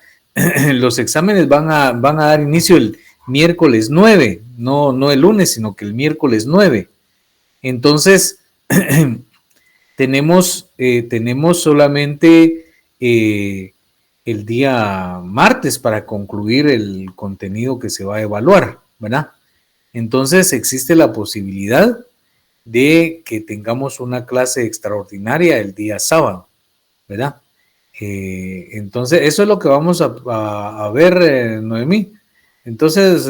los exámenes van a dar inicio el miércoles 9, no el lunes, sino que el miércoles 9. Entonces, tenemos solamente el día martes para concluir el contenido que se va a evaluar, ¿verdad? Entonces existe la posibilidad de que tengamos una clase extraordinaria el día sábado, ¿verdad? Entonces, eso es lo que vamos a ver, Noemí. Entonces,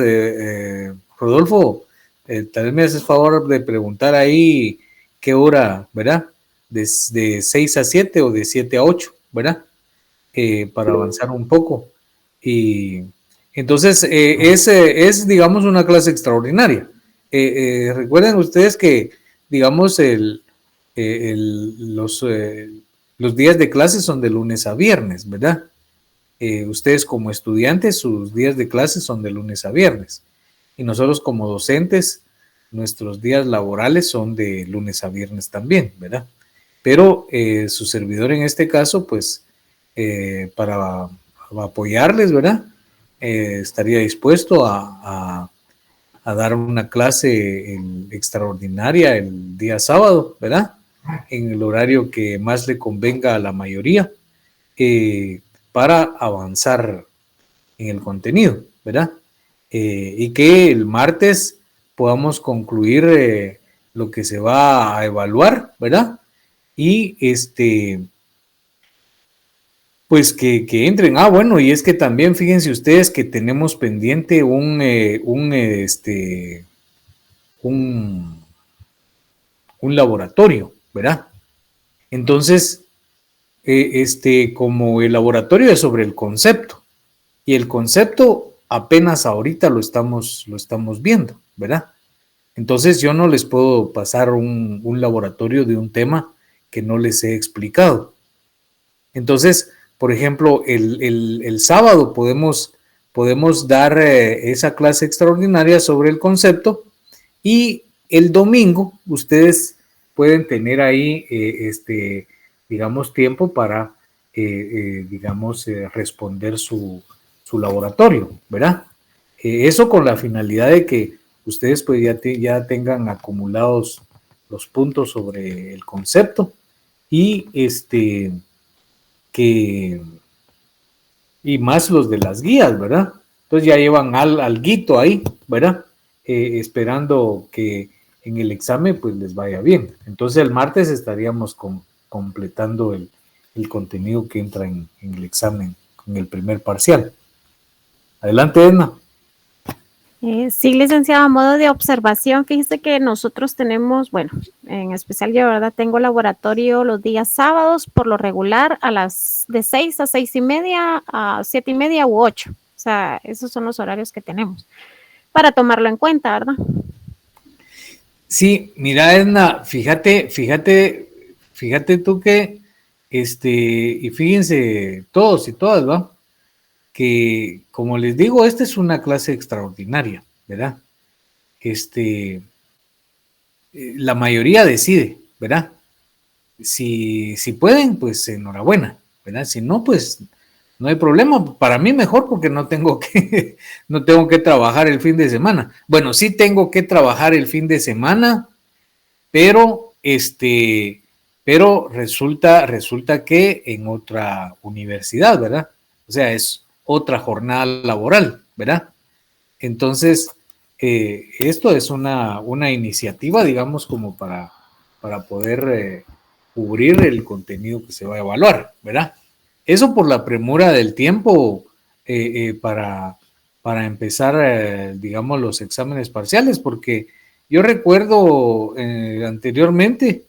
Rodolfo, tal vez me haces favor de preguntar ahí qué hora, ¿verdad? De 6 a 7 o de 7 a 8, ¿verdad? Para avanzar un poco. Y entonces, es, digamos, una clase extraordinaria. Recuerden ustedes que, digamos, los días de clase son de lunes a viernes, ¿verdad? Ustedes como estudiantes, sus días de clase son de lunes a viernes. Y nosotros como docentes, nuestros días laborales son de lunes a viernes también, ¿verdad? Pero su servidor en este caso, pues, para apoyarles, ¿verdad? Estaría dispuesto a dar una clase extraordinaria el día sábado, ¿verdad? En el horario que más le convenga a la mayoría, para avanzar en el contenido, ¿verdad? Y que el martes podamos concluir lo que se va a evaluar, ¿verdad? Y pues que entren. Bueno, y es que también fíjense ustedes que tenemos pendiente un laboratorio, ¿verdad? Entonces, como el laboratorio es sobre el concepto, y el concepto apenas ahorita lo estamos viendo, ¿verdad? Entonces yo no les puedo pasar un laboratorio de un tema que no les he explicado. Entonces, por ejemplo, el sábado podemos dar esa clase extraordinaria sobre el concepto, y el domingo ustedes pueden tener ahí, digamos, tiempo para, digamos, responder su laboratorio, ¿verdad? Eso con la finalidad de que ustedes pues ya tengan acumulados los puntos sobre el concepto, y y más los de las guías, ¿verdad? Entonces ya llevan alguito ahí, ¿verdad? Esperando que en el examen pues les vaya bien. Entonces el martes estaríamos completando el contenido que entra en el examen, en el primer parcial. Adelante, Edna. Sí, licenciado, a modo de observación, fíjese que nosotros tenemos, bueno, en especial yo, ¿verdad? Tengo laboratorio los días sábados, por lo regular, de 6 a 6:30, a 7:30 u 8. O sea, esos son los horarios que tenemos, para tomarlo en cuenta, ¿verdad? Sí, mira, Edna, fíjate tú que, y fíjense todos y todas, ¿va? Que, como les digo, esta es una clase extraordinaria, ¿verdad? La mayoría decide, ¿verdad? Si pueden, pues enhorabuena, ¿verdad? Si no, pues no hay problema. Para mí mejor, porque no tengo que trabajar el fin de semana. Bueno, sí tengo que trabajar el fin de semana, pero resulta que en otra universidad, ¿verdad? O sea, es otra jornada laboral, ¿verdad? Entonces, esto es una iniciativa, digamos, como para poder cubrir el contenido que se va a evaluar, ¿verdad? Eso por la premura del tiempo, para empezar, digamos, los exámenes parciales, porque yo recuerdo anteriormente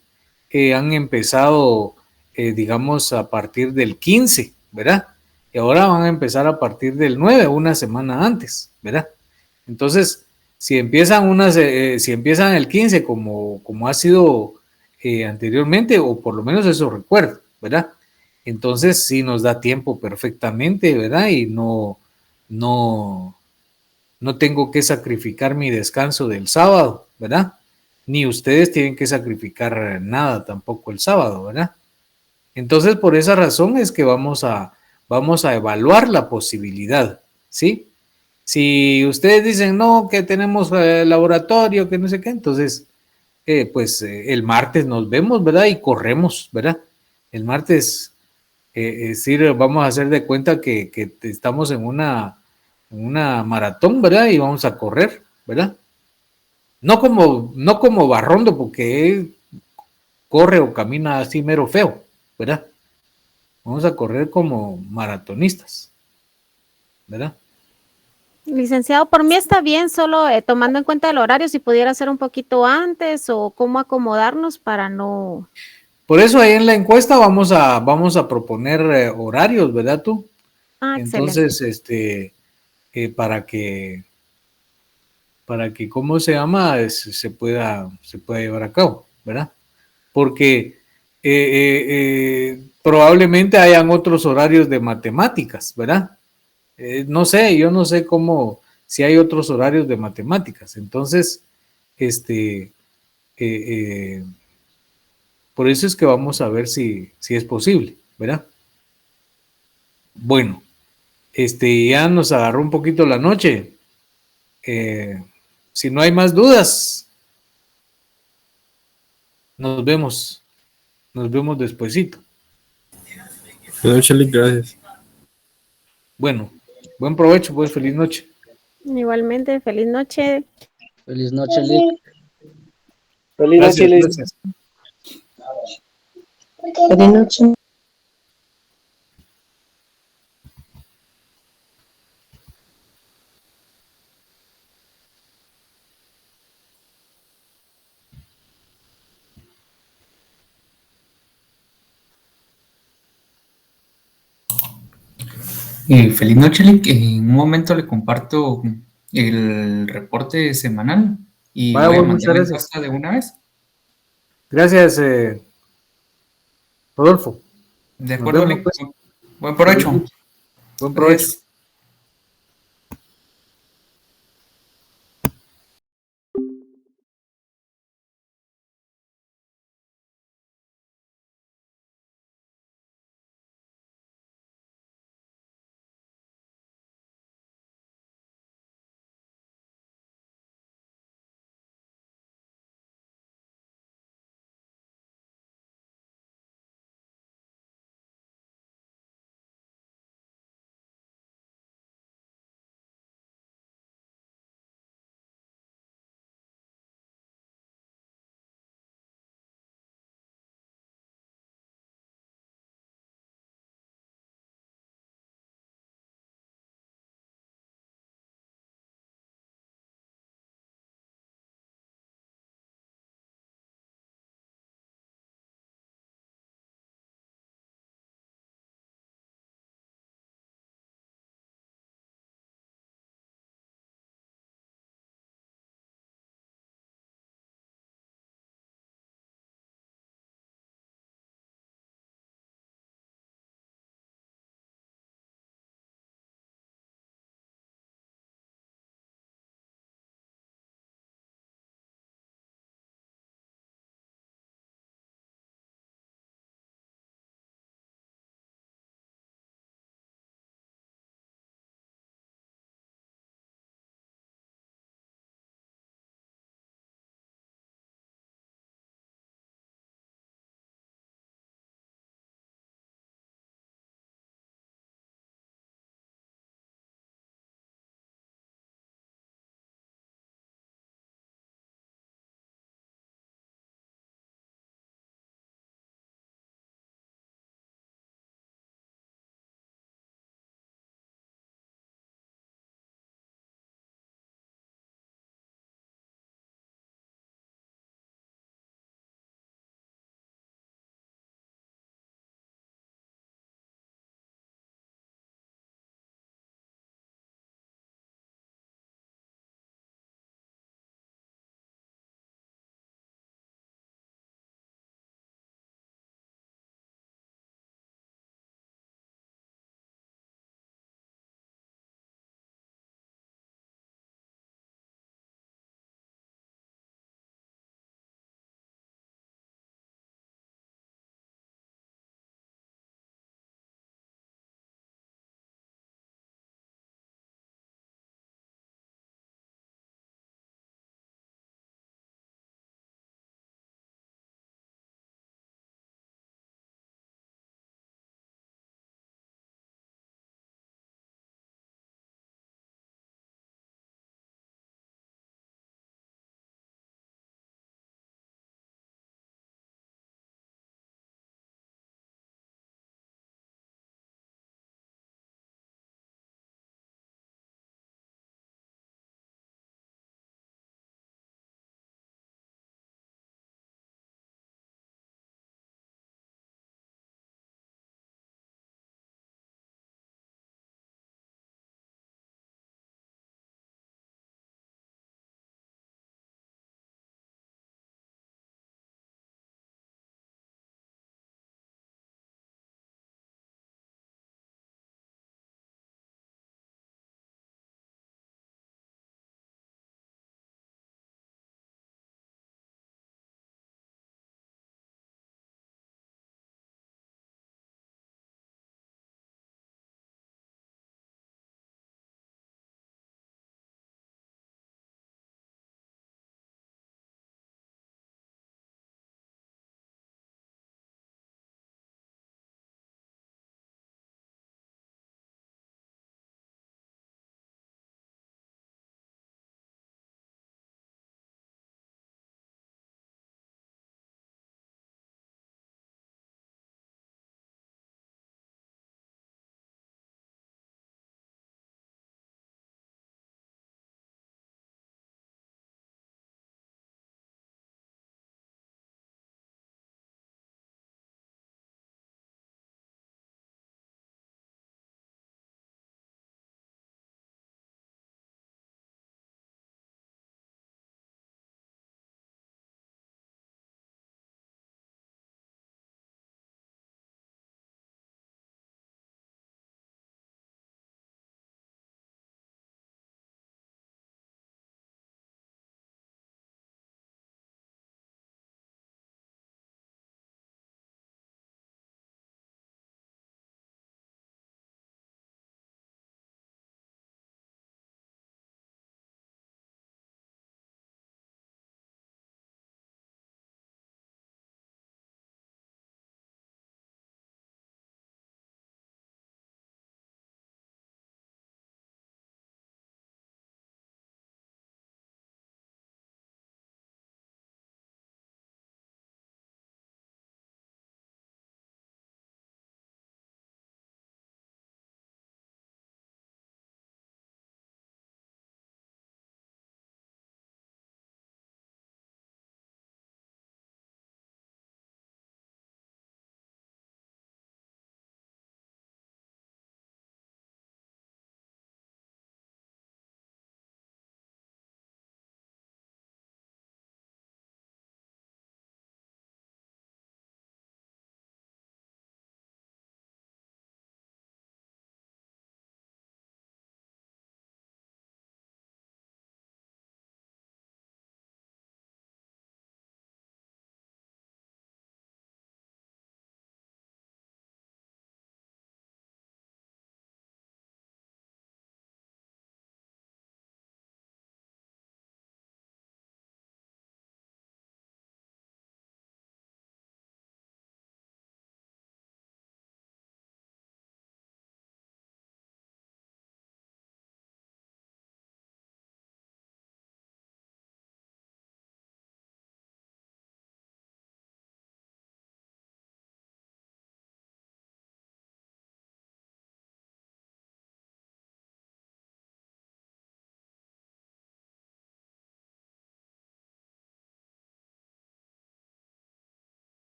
que han empezado, digamos, a partir del 15, ¿verdad? Y ahora van a empezar a partir del 9, una semana antes, ¿verdad? Entonces, si empiezan el 15 como ha sido anteriormente, o por lo menos eso recuerdo, ¿verdad? Entonces sí nos da tiempo perfectamente, ¿verdad? Y no tengo que sacrificar mi descanso del sábado, ¿verdad? Ni ustedes tienen que sacrificar nada tampoco el sábado, ¿verdad? Entonces, por esa razón es que vamos a evaluar la posibilidad, ¿sí? Si ustedes dicen, no, que tenemos laboratorio, que no sé qué, entonces, pues el martes nos vemos, ¿verdad? Y corremos, ¿verdad? El martes es decir, vamos a hacer de cuenta que estamos en una maratón, ¿verdad? Y vamos a correr, ¿verdad? No como Barrondo, porque él corre o camina así mero feo, ¿verdad? Vamos a correr como maratonistas, ¿verdad? Licenciado, por mí está bien, solo tomando en cuenta el horario, si pudiera ser un poquito antes o cómo acomodarnos para no... Por eso ahí en la encuesta vamos a proponer horarios, ¿verdad tú? Ah, excelente. Entonces, para que, ¿cómo se llama? Se pueda llevar a cabo, ¿verdad? Porque probablemente hayan otros horarios de matemáticas, ¿verdad? No sé, yo no sé si hay otros horarios de matemáticas. Entonces, por eso es que vamos a ver si es posible, ¿verdad? Bueno, ya nos agarró un poquito la noche. Si no hay más dudas, nos vemos despuesito. Buenas noches, Lick, gracias. Bueno, buen provecho, pues, feliz noche. Igualmente, feliz noche. Feliz noche, Lick. Feliz noche, Gracias, Lick. gracias. Feliz noche. Feliz noche, Lick. En un momento le comparto el reporte semanal y Vaya, voy a pues, muchas mandar la gracias. encuesta de una vez. Gracias, Rodolfo. De Nos acuerdo, vemos, Lick. pues. Buen provecho. Buen provecho. Gracias.